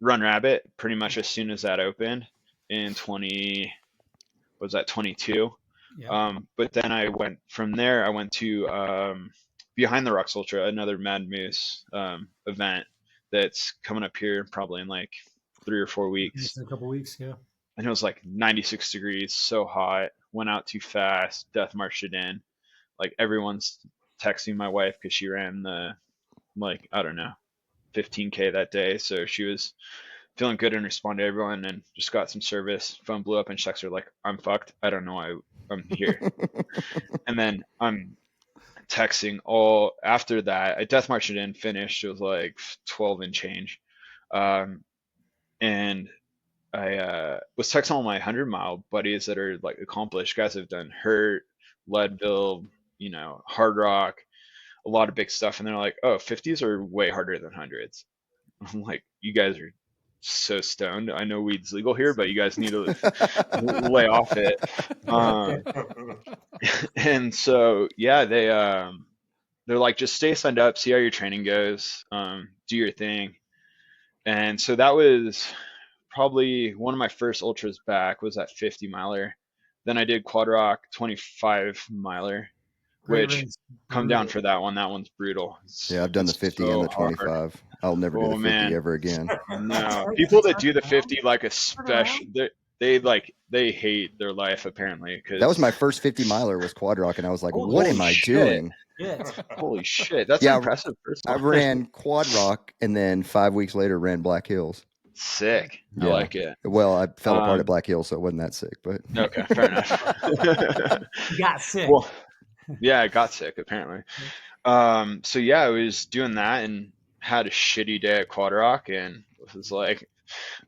Run Rabbit pretty much as soon as that opened in 22. Yeah. But then I went from there, I went to Behind the Rocks Ultra, another Mad Moose event that's coming up here probably in like 3 or 4 weeks. In a couple weeks, yeah. And it was like 96 degrees, so hot, went out too fast, death marched it in. Like everyone's texting my wife because she ran the, like, I don't know, 15K that day. So she was feeling good and responded to everyone and just got some service. Phone blew up and she texted her like, I'm fucked. I don't know why I'm here. And then I'm texting all after that. I death marched it in, finished. It was like 12 and change. And I was texting all my 100-mile buddies that are like accomplished guys that have done Hurt, Leadville, Hard Rock, a lot of big stuff. And they're like, oh, 50s are way harder than 100s. I'm like, you guys are so stoned. I know weed's legal here, but you guys need to lay off it. And so, yeah, they're like, just stay signed up, see how your training goes, do your thing. And so that was probably one of my first ultras back, was that 50 miler. Then I did Quad Rock 25 miler, which come down for that one. That one's brutal. Yeah, I've done the 50 and the 25. Hard. I'll never do the 50 ever again. No, people that do the 50 like a special, they hate their life apparently. Cause that was my first 50 miler was Quad Rock, and I was like, what am I doing? Holy shit, that's impressive. I ran Quad Rock and then 5 weeks later ran Black Hills. Sick. I like it. Well, I fell apart at Black Hills, so it wasn't that sick, but okay, fair enough. You got sick. Well, yeah, I got sick apparently. So yeah, I was doing that and had a shitty day at Quad Rock and was like,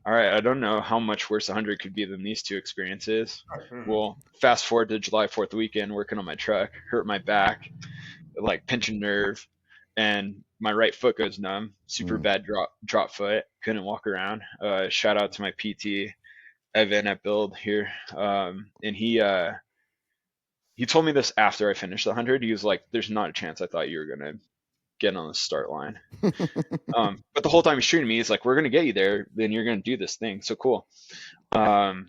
all right, I don't know how much worse 100 could be than these two experiences. Well, fast forward to July 4th weekend, working on my truck, hurt my back, like pinch a nerve, and my right foot goes numb, super bad drop foot, couldn't walk around. Shout out to my PT, Evan at Build here. And he told me this after I finished the 100. He was like, there's not a chance I thought you were going to get on the start line. But the whole time he's treating me, he's like, we're going to get you there. Then you're going to do this thing. So cool. And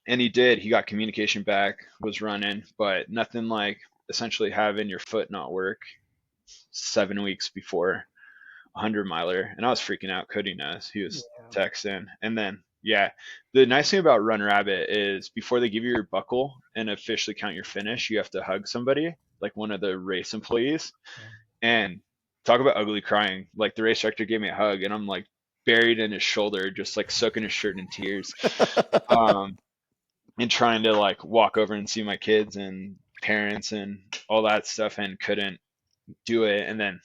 he did. He got communication back, was running, but nothing like essentially having your foot not work 7 weeks before 100 miler. And I was freaking out. Cody knows. He was texting. And then, yeah, the nice thing about Run Rabbit is before they give you your buckle and officially count your finish, you have to hug somebody, like one of the race employees. And talk about ugly crying. Like the race director gave me a hug and I'm like buried in his shoulder, just like soaking his shirt in tears. And trying to like walk over and see my kids and parents and all that stuff and couldn't do it. And then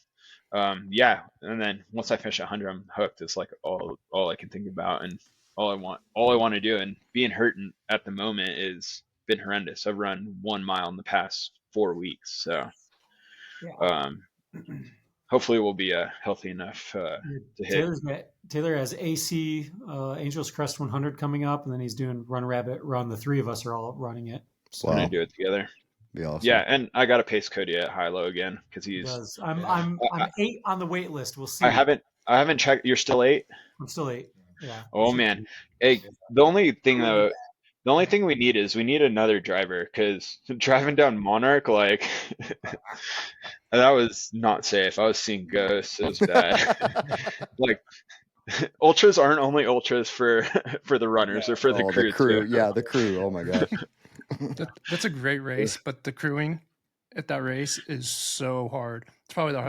and then once I finish 100, I'm hooked. It's like all I can think about and all I want to do. And being hurt at the moment is been horrendous. I've run 1 mile in the past 4 weeks, so hopefully we'll be healthy enough to hit. Taylor has AC Angels Crest 100 coming up, and then he's doing Run Rabbit Run. The three of us are all running it. So we're gonna do it together. Be awesome. Yeah, and I got to pace Cody at high-low again because he's. I'm 8 on the wait list. We'll see. I haven't checked. You're still 8? I'm still 8. Yeah. Oh man, hey, the only thing we need is another driver because driving down Monarch, like that was not safe. I was seeing ghosts. It was bad. Like ultras aren't only ultras for the runners or for the crew. The crew, too. Yeah, the crew. Oh my gosh. That's a great race, but the crewing at that race is so hard. It's probably the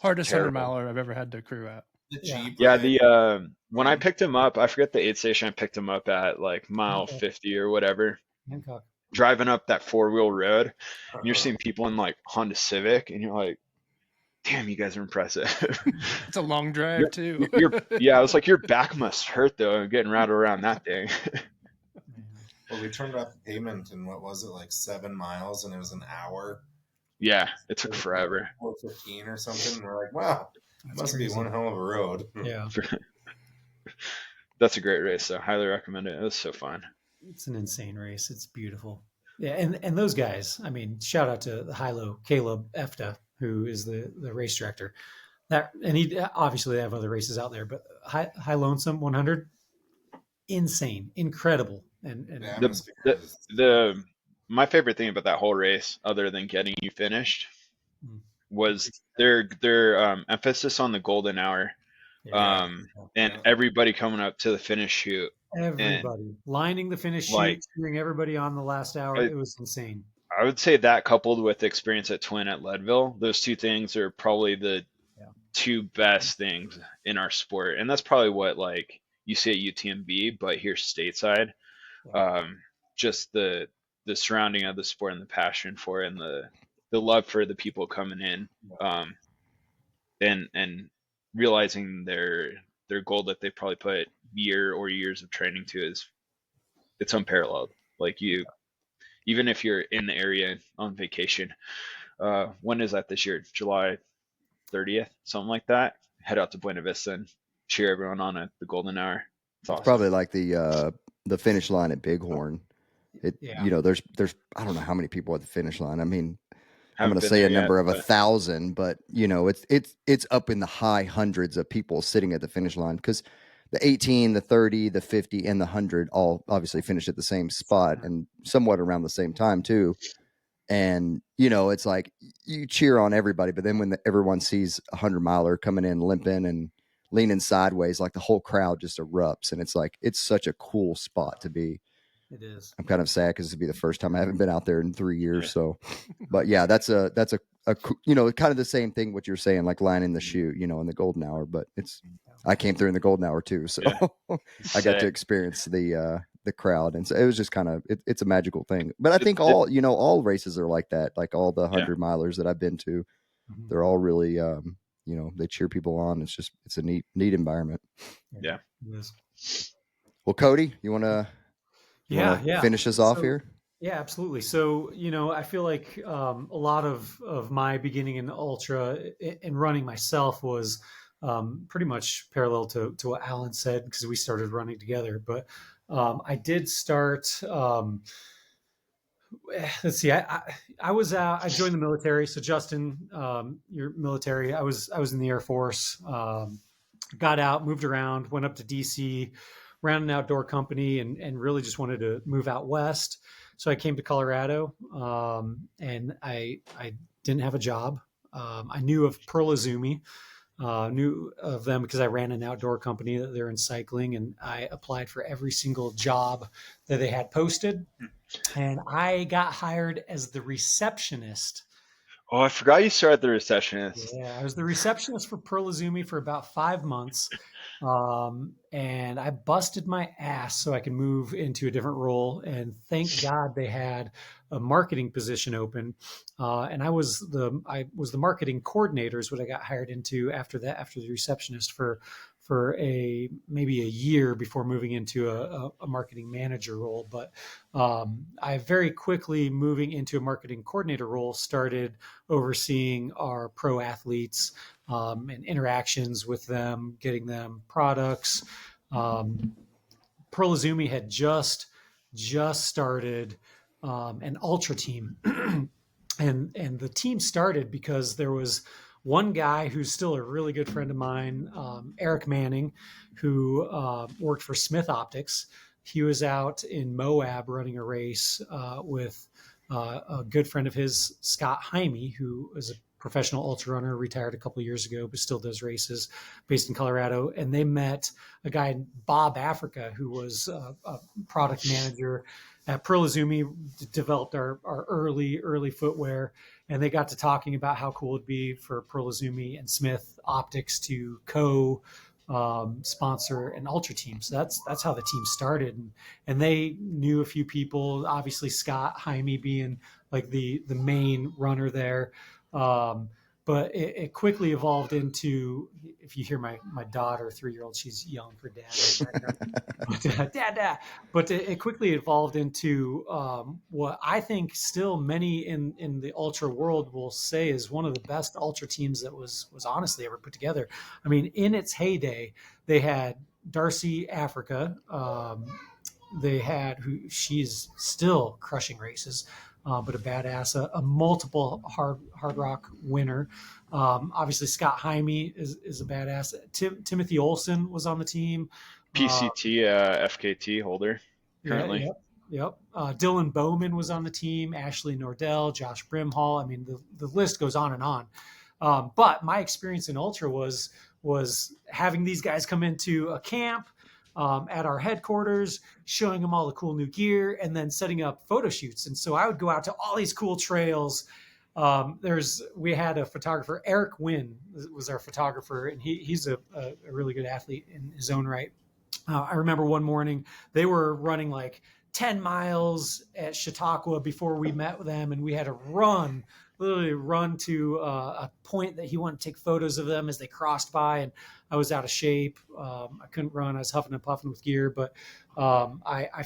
hardest 100 miler I've ever had to crew at. Yeah, when I picked him up, I forget the aid station I picked him up at, like mile 50 or whatever. Hancock. Driving up that 4-wheel road, and you're seeing people in like Honda Civic, and you're like, damn, you guys are impressive. It's a long drive too. I was like, your back must hurt though, getting rattled around that thing. Well, we turned off the pavement in, what was it, like 7 miles, and it was an hour. Yeah, it took forever. 4:15 or something. And we're like, wow, it must be one hell of a road. Yeah. That's a great race, so highly recommend it. It was so fun. It's an insane race. It's beautiful. Yeah, and those guys, I mean, shout out to the Hilo Caleb Efta, who is the race director. And he obviously they have other races out there, but High Lonesome 100, insane, incredible. And my favorite thing about that whole race, other than getting you finished, was their emphasis on the golden hour, and everybody coming up to the finish chute. Everybody lining the finish chute, cheering everybody on the last hour. It was insane. I would say that, coupled with the experience at Twin at Leadville, those two things are probably the two best things in our sport, and that's probably what like you see at UTMB, but here stateside. Just the surrounding of the sport and the passion for it, and the love for the people coming in, and realizing their goal that they probably put years of training to it's unparalleled. Like even if you're in the area on vacation, when is that this year? July 30th, something like that. Head out to Buena Vista and cheer everyone on at the golden hour. It's awesome. Probably like the finish line at Bighorn. There's I don't know how many people at the finish line. I mean, I'm going to say a number of 1,000, but it's up in the high hundreds of people sitting at the finish line, because the 18, the 30, the 50, and the 100 all obviously finished at the same spot and somewhat around the same time too. And it's like you cheer on everybody, but then when everyone sees a 100-miler coming in limping and leaning sideways, like the whole crowd just erupts, and it's like it's such a cool spot to be. It is. I'm kind of sad because it'll be the first time I haven't been out there in 3 years. So, but yeah, that's a kind of the same thing what you're saying, like lining the chute, in the golden hour. But I came through in the golden hour too, so I got to experience the crowd, and so it was just kind of it's a magical thing. But I think all races are like that. Like all the 100-milers that I've been to, they're all really they cheer people on. It's a neat environment. Yeah. It is. Well, Cody, you want to finish us off here? Yeah, absolutely. So, I feel like a lot of my beginning in ultra and running myself was pretty much parallel to what Alan said, because we started running together. But I did start. Let's see. I joined the military. So Justin, you're military. I was in the Air Force. Got out, moved around, went up to DC, ran an outdoor company, and really just wanted to move out west. So I came to Colorado, and I didn't have a job. I knew of Pearl Izumi, knew of them because I ran an outdoor company that they're in cycling, and I applied for every single job that they had posted. And I got hired as the receptionist. Oh, I forgot you started the receptionist. Yeah, I was the receptionist for Pearl Izumi for about 5 months. And I busted my ass so I could move into a different role. And thank God they had a marketing position open. And I was the marketing coordinator is what I got hired into after the receptionist for maybe a year before moving into a marketing manager role. But I very quickly, moving into a marketing coordinator role, started overseeing our pro athletes and interactions with them, getting them products. Pearl Izumi had just started an ultra team. and the team started because there was one guy who's still a really good friend of mine, Eric Manning, who worked for Smith Optics. He was out in Moab running a race with a good friend of his, Scott Jaime, who was a professional ultra runner, retired a couple of years ago, but still does races, based in Colorado. And they met a guy, Bob Africa, who was a product manager at Pearl Izumi developed our early footwear, and they got to talking about how cool it'd be for Pearl Izumi and Smith Optics to sponsor an ultra team. So that's how the team started, and they knew a few people. Obviously, Scott Jaime being like the main runner there. But it quickly evolved into, if you hear my daughter, 3-year-old, she's yelling for dad. Dad. But it quickly evolved into what I think still many in the ultra world will say is one of the best ultra teams that was honestly ever put together. I mean, in its heyday, they had Darcy Africa. They had she's still crushing races. But a badass, a multiple hard rock winner. Obviously, Scott Jaime is a badass. Timothy Olsen was on the team. PCT FKT holder currently. Yep. Dylan Bowman was on the team. Ashley Nordell, Josh Brimhall. I mean, the list goes on and on. But my experience in ultra was having these guys come into a camp. At our headquarters, showing them all the cool new gear, and then setting up photo shoots. And so I would go out to all these cool trails. We had a photographer, Eric Wynn was our photographer, and he's a really good athlete in his own right. I remember one morning they were running like 10 miles at Chautauqua before we met with them, and we had to literally run to a point that he wanted to take photos of them as they crossed by, and I was out of shape. I couldn't run. I was huffing and puffing with gear, but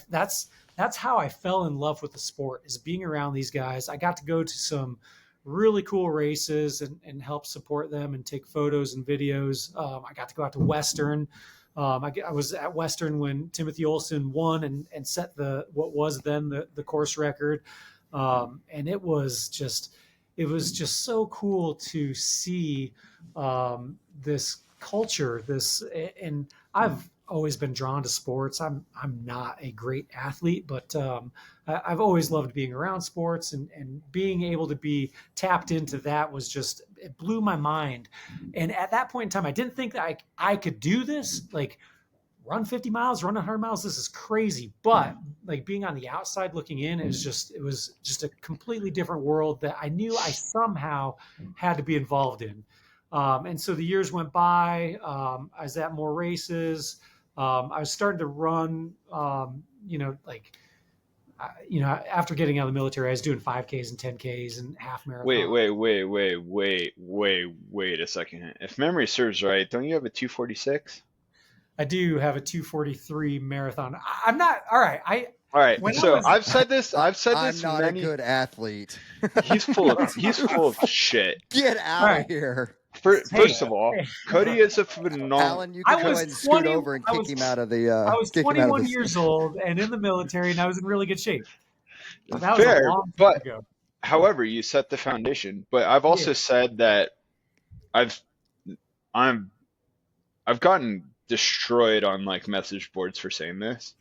that's how I fell in love with the sport, is being around these guys. I got to go to some really cool races and help support them and take photos and videos. I got to go out to Western. I was at Western when Timothy Olsen won and set what was then the course record. And it was just so cool to see this culture, and I've always been drawn to sports. I'm not a great athlete, but I've always loved being around sports, and being able to be tapped into that it blew my mind. And at that point in time, I didn't think that I could do this, like run 50 miles, run 100 miles. This is crazy. But like being on the outside looking in, it was just a completely different world that I knew I somehow had to be involved in. And so the years went by. I was at more races. I was starting to run, after getting out of the military, I was doing 5Ks and 10Ks and half marathon. Wait a second. If memory serves right, don't you have a 246? I do have a 243 marathon. I'm not all right. All right. So I've said this. I'm not a good athlete. He's full of shit. Get out of here. First of all, Cody is a phenomenal. Alan, you can go ahead and scoot over and kick him out of the. I was 21 years old and in the military, and I was in really good shape. That was fair, a long time ago. However, you set the foundation. But I've also said that I've gotten destroyed on like message boards for saying this,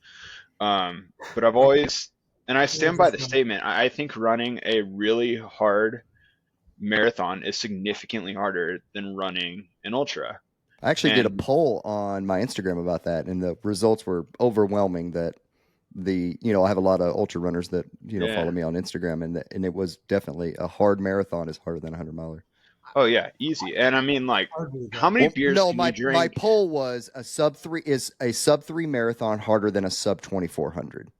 but I've always, and I stand by the statement, I think running a really hard marathon is significantly harder than running an ultra. I actually did a poll on my Instagram about that, and the results were overwhelming. That I have a lot of ultra runners that follow me on Instagram, and it was definitely a hard marathon is harder than a 100-miler. Oh yeah, easy. And I mean, like, how many beers can you drink? My poll was a sub 3 marathon harder than a sub 2400.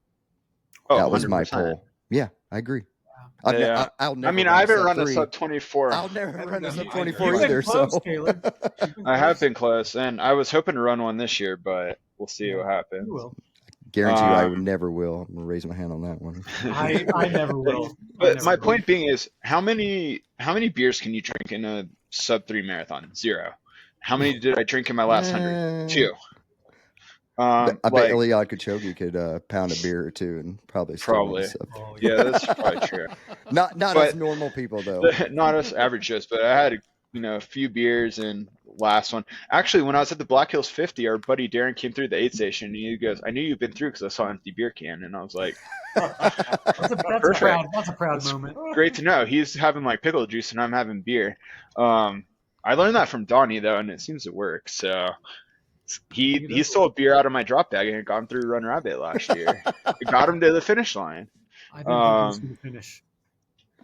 Oh, that was 100%. My poll. Yeah, I agree. Yeah. I'll never. I mean, I haven't run a sub 24. I'll never run a sub 24 either. Close, so I have been close, and I was hoping to run one this year, but we'll see what happens. You will. Guarantee you, I never will. I'm gonna raise my hand on that one. I never will. But my point being is, how many beers can you drink in a sub 3 marathon? 0. How many did I drink in my last 100? 2. I bet Eliad Kipchoge could pound a beer or two and probably. Yeah, that's probably true. Not as normal people though. Not us average Joes, but I had a few beers and last one. Actually, when I was at the Black Hills 50, our buddy Darren came through the aid station and he goes, "I knew you've been through because I saw an empty beer can," and I was like, that's a proud moment. Great to know. He's having like pickle juice and I'm having beer. I learned that from Donnie though, and it seems to work. So he stole a beer out of my drop bag and had gone through Run Rabbit last year. It got him to the finish line. I didn't think he was going to finish.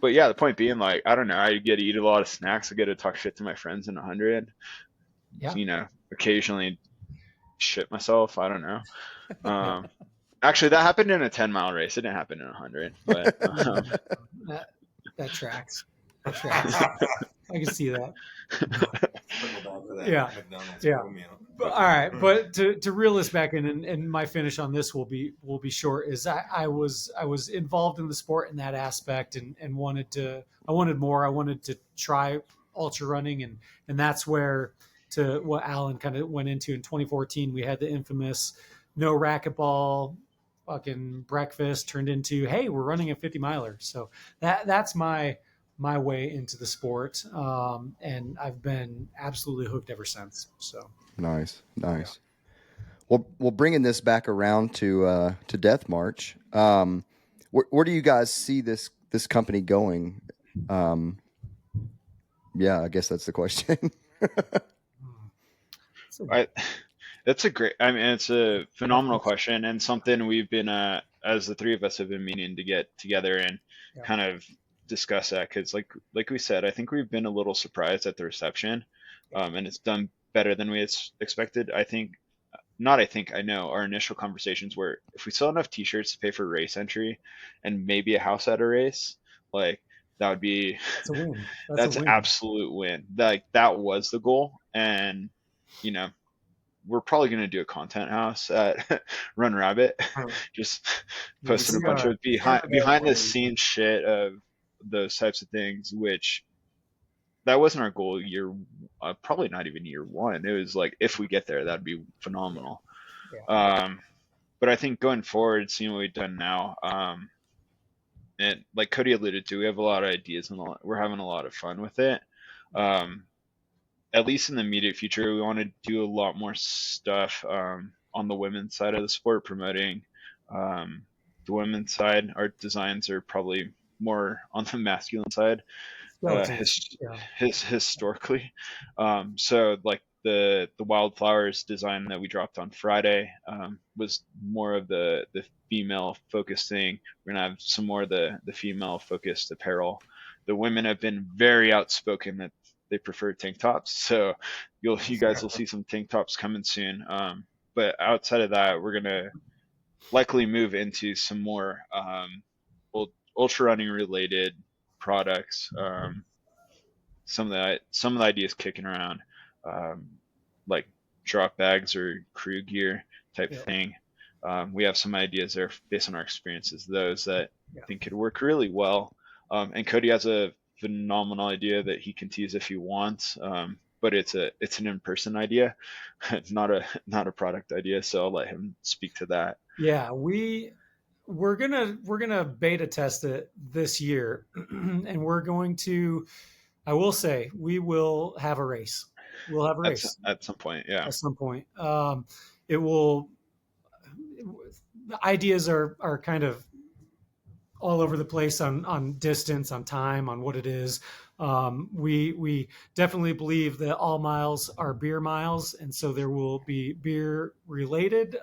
But yeah, the point being, like, I don't know, I get to eat a lot of snacks. I get to talk shit to my friends in 100. Yeah. You know, occasionally shit myself. I don't know. Actually, that happened in a 10-mile race. It didn't happen in 100. But that tracks. That tracks. I can see that. Yeah. But, all right, but to reel this back in, and my finish on this will be short. Is I was involved in the sport in that aspect, and I wanted more. I wanted to try ultra running, and that's where, to what Alan kind of went into in 2014, we had the infamous no racquetball fucking breakfast turned into, hey, we're running a 50 miler. So that's my way into the sport, and I've been absolutely hooked ever since. So nice. Well, bringing this back around to Death March, where do you guys see this company going? Yeah, I guess that's the question. It's a phenomenal question, and something we've been, as the three of us have been meaning to get together and kind of discuss that, because like we said, I think we've been a little surprised at the reception, and it's done better than we expected. I know our initial conversations were, if we sell enough t-shirts to pay for race entry and maybe a house at a race, like, that would be that's a win. That's an absolute win. Like, that was the goal. And you know, we're probably going to do a content house at Run Rabbit. Just posting a bunch of behind the scenes shit of those types of things, which that wasn't our goal probably not even year one. It was like, if we get there, that'd be phenomenal. But I think going forward, seeing what we've done now, and like Cody alluded to, we have a lot of ideas and we're having a lot of fun with it. At least in the immediate future, we want to do a lot more stuff on the women's side of the sport, promoting the women's side. Our designs are probably more on the masculine side, historically. So like the wildflowers design that we dropped on Friday was more of the female focused thing. We're gonna have some more of the female focused apparel. The women have been very outspoken that they prefer tank tops, so you guys will see some tank tops coming soon. But outside of that, we're gonna likely move into some more ultra running related products. Some of the ideas kicking around, like drop bags or crew gear type thing. We have some ideas there based on our experiences, those that I think could work really well. And Cody has a phenomenal idea that he can tease if he wants, but it's an in-person idea, not a product idea. So I'll let him speak to that. Yeah, we're gonna beta test it this year, and we're going to. I will say we will have a race. We'll have a race at some point. Yeah, at some point. It will. The ideas are kind of all over the place on distance, on time, on what it is. We definitely believe that all miles are beer miles, and so there will be beer related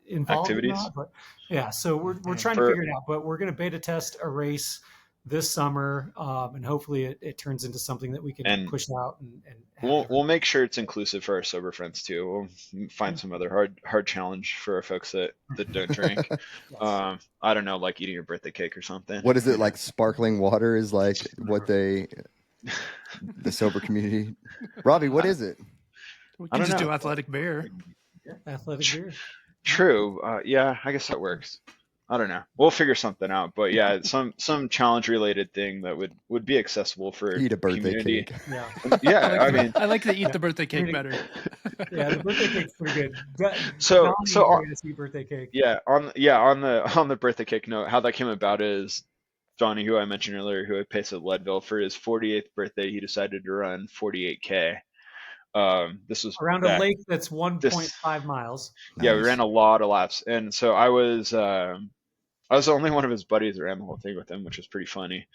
involved activities. In that, but yeah, so we're trying to figure it out. But we're going to beta test a race this summer, and hopefully it turns into something that we can push out. And we'll make sure it's inclusive for our sober friends too. We'll find some other hard challenge for our folks that don't drink. Yes. I don't know, like eating a birthday cake or something. What is it, like sparkling water is like what the sober community? Robbie, what is it? We can just do athletic beer. Athletic beer. True. Yeah, I guess that works. I don't know. We'll figure something out, but yeah, some challenge related thing that would be accessible for eat a birthday community. cake. Yeah, I like to eat the birthday cake better. Yeah, the birthday cake's pretty good. So birthday cake. Yeah, on the birthday cake note, how that came about is Johnny, who I mentioned earlier, who I paced at Leadville, for his 48th birthday, he decided to run 48K. This was around a lake that's 1.5 miles. Yeah, we ran a lot of laps, and so I was the only one of his buddies that ran the whole thing with him, which was pretty funny.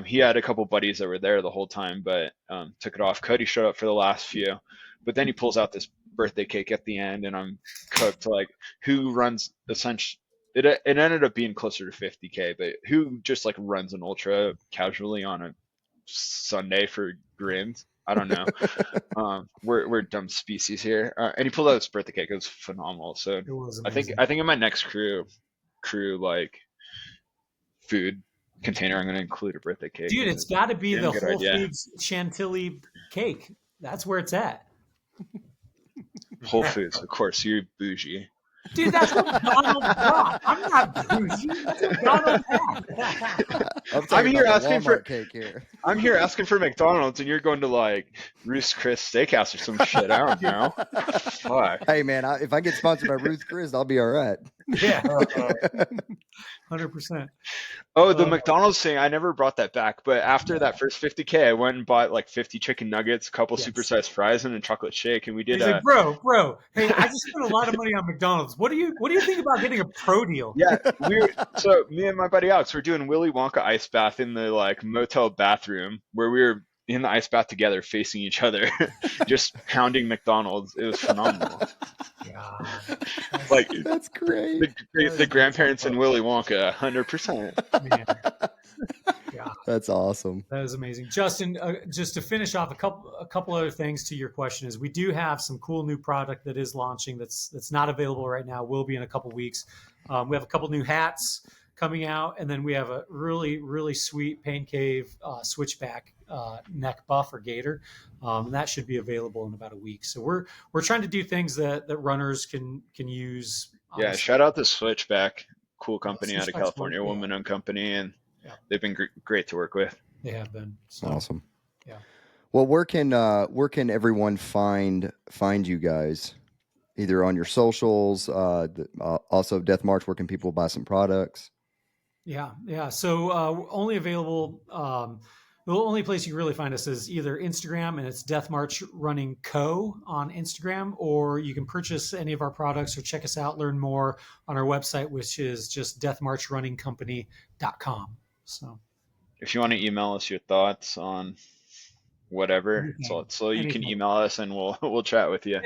He had a couple buddies that were there the whole time, but took it off. Cody showed up for the last few, but then he pulls out this birthday cake at the end, and I'm cooked. Like, who runs essentially? It ended up being closer to 50K, but who just like runs an ultra casually on a Sunday for grins? I don't know. We're dumb species here. And he pulled out his birthday cake. It was phenomenal. So It was I think in my next crew like food container, I'm going to include a birthday cake. Dude, it's got to be the Whole idea. Foods Chantilly cake. That's where it's at. Whole Foods, of course. You're bougie. Dude, that's what Donald got. I'm not bougie. That's what Donald had. I'm here asking for cake here. I'm here asking for McDonald's, and you're going to like Ruth's Chris Steakhouse or some shit. I don't know. Fuck. Hey man, if I get sponsored by Ruth Chris, I'll be all right. Yeah, 100%. Oh, the McDonald's thing, I never brought that back. But after that first 50K, I went and bought like 50 chicken nuggets, a couple supersized fries, and a chocolate shake. And we did. He's like, bro, hey, I just spent a lot of money on McDonald's. What do you think about getting a pro deal? Yeah, so me and my buddy Alex, we're doing Willy Wonka ice bath in the like motel bathroom where we were in the ice bath together, facing each other, just pounding McDonald's. It was phenomenal. God, like that's great. The grandparents in Willy Wonka, 100%. Man. Yeah. That's awesome. That is amazing, Justin. Just to finish off, a couple other things to your question is we do have some cool new product that is launching that's not available right now. Will be in a couple weeks. We have a couple new hats coming out, and then we have a really, really sweet Pain Cave switchback neck buff or gaiter, and that should be available in about a week. So we're trying to do things that runners can use. Yeah, shout out the Switchback, cool company out of California, woman-owned company, and they've been great to work with. They have been. So, awesome. Yeah. Well, where can everyone find you guys? Either on your socials, also Death March. Where can people buy some products? Yeah. So only available. The only place you can really find us is either Instagram, and it's Death March Running Co. on Instagram, or you can purchase any of our products or check us out, learn more on our website, which is just deathmarchrunningcompany.com. So, if you want to email us your thoughts on whatever, so you can email us and we'll chat with you.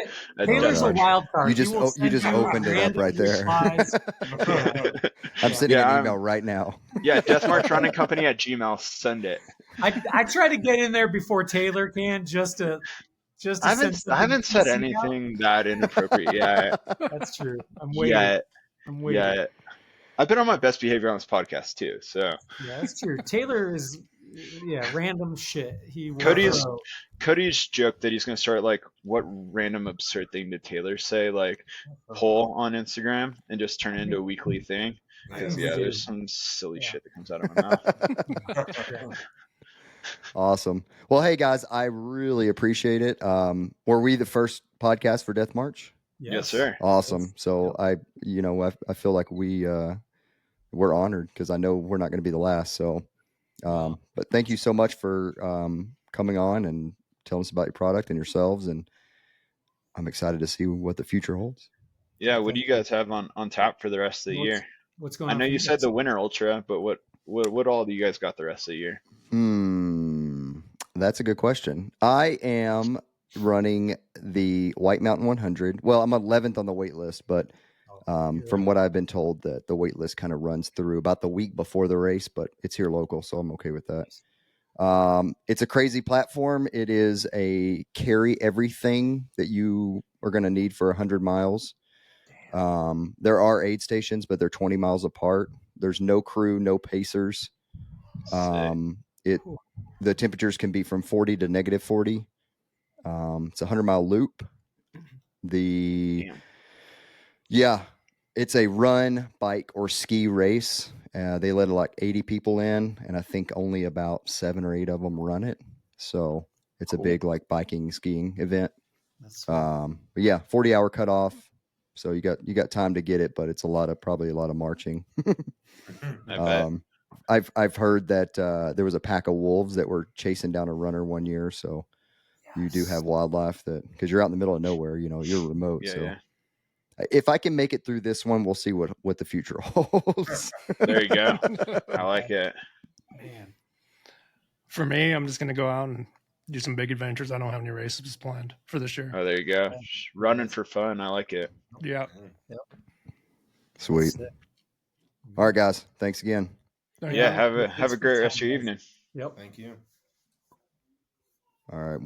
Taylor's a wild card. You just opened it up right there. I'm sending an email right now. Yeah, deathmarchrunningcompany@gmail. Send it. I try to get in there before Taylor can just to I haven't said anything that inappropriate yet. That's true. I'm waiting. Yeah. I've been on my best behavior on this podcast too. So yeah, that's true. Taylor is random shit. Cody's joked that he's gonna start like, what random absurd thing did Taylor say, like poll on Instagram, and just turn it into a weekly thing. Because there's some silly shit that comes out of my mouth. Awesome. Well, hey guys, I really appreciate it. Were we the first podcast for Death March? Yes, sir. Awesome. So I feel like we're honored because I know we're not going to be the last. So, but thank you so much for coming on and telling us about your product and yourselves. And I'm excited to see what the future holds. Yeah. What do you guys have on tap for the rest of the year? What's going on? I know you said the Winter Ultra, but what all do you guys got the rest of the year? That's a good question. I am running the White Mountain 100. Well, I'm 11th on the wait list, but from what I've been told, that the wait list kind of runs through about the week before the race, but it's here local, so I'm okay with that. It's a crazy platform. It is a carry everything that you are going to need for 100 miles. There are aid stations, but they're 20 miles apart. There's no crew, no pacers. The temperatures can be from 40 to negative 40. It's a 100-mile loop. It's a run, bike, or ski race. They let like 80 people in, and I think only about 7 or 8 of them run it. So it's a big like biking, skiing event. But 40-hour cutoff. So you got time to get it, but it's probably a lot of marching. I bet. I've heard that there was a pack of wolves that were chasing down a runner one year. So you do have wildlife because you're out in the middle of nowhere. You're remote. If I can make it through this one, we'll see what the future holds. There you go. I like it. Man, for me, I'm just gonna go out and do some big adventures. I don't have any races planned for this year. Oh, there you go. Running for fun. I like it. Yeah. Sweet. All right, guys. Thanks again. Yeah. Have a great rest of your evening. Yep. Thank you. All right.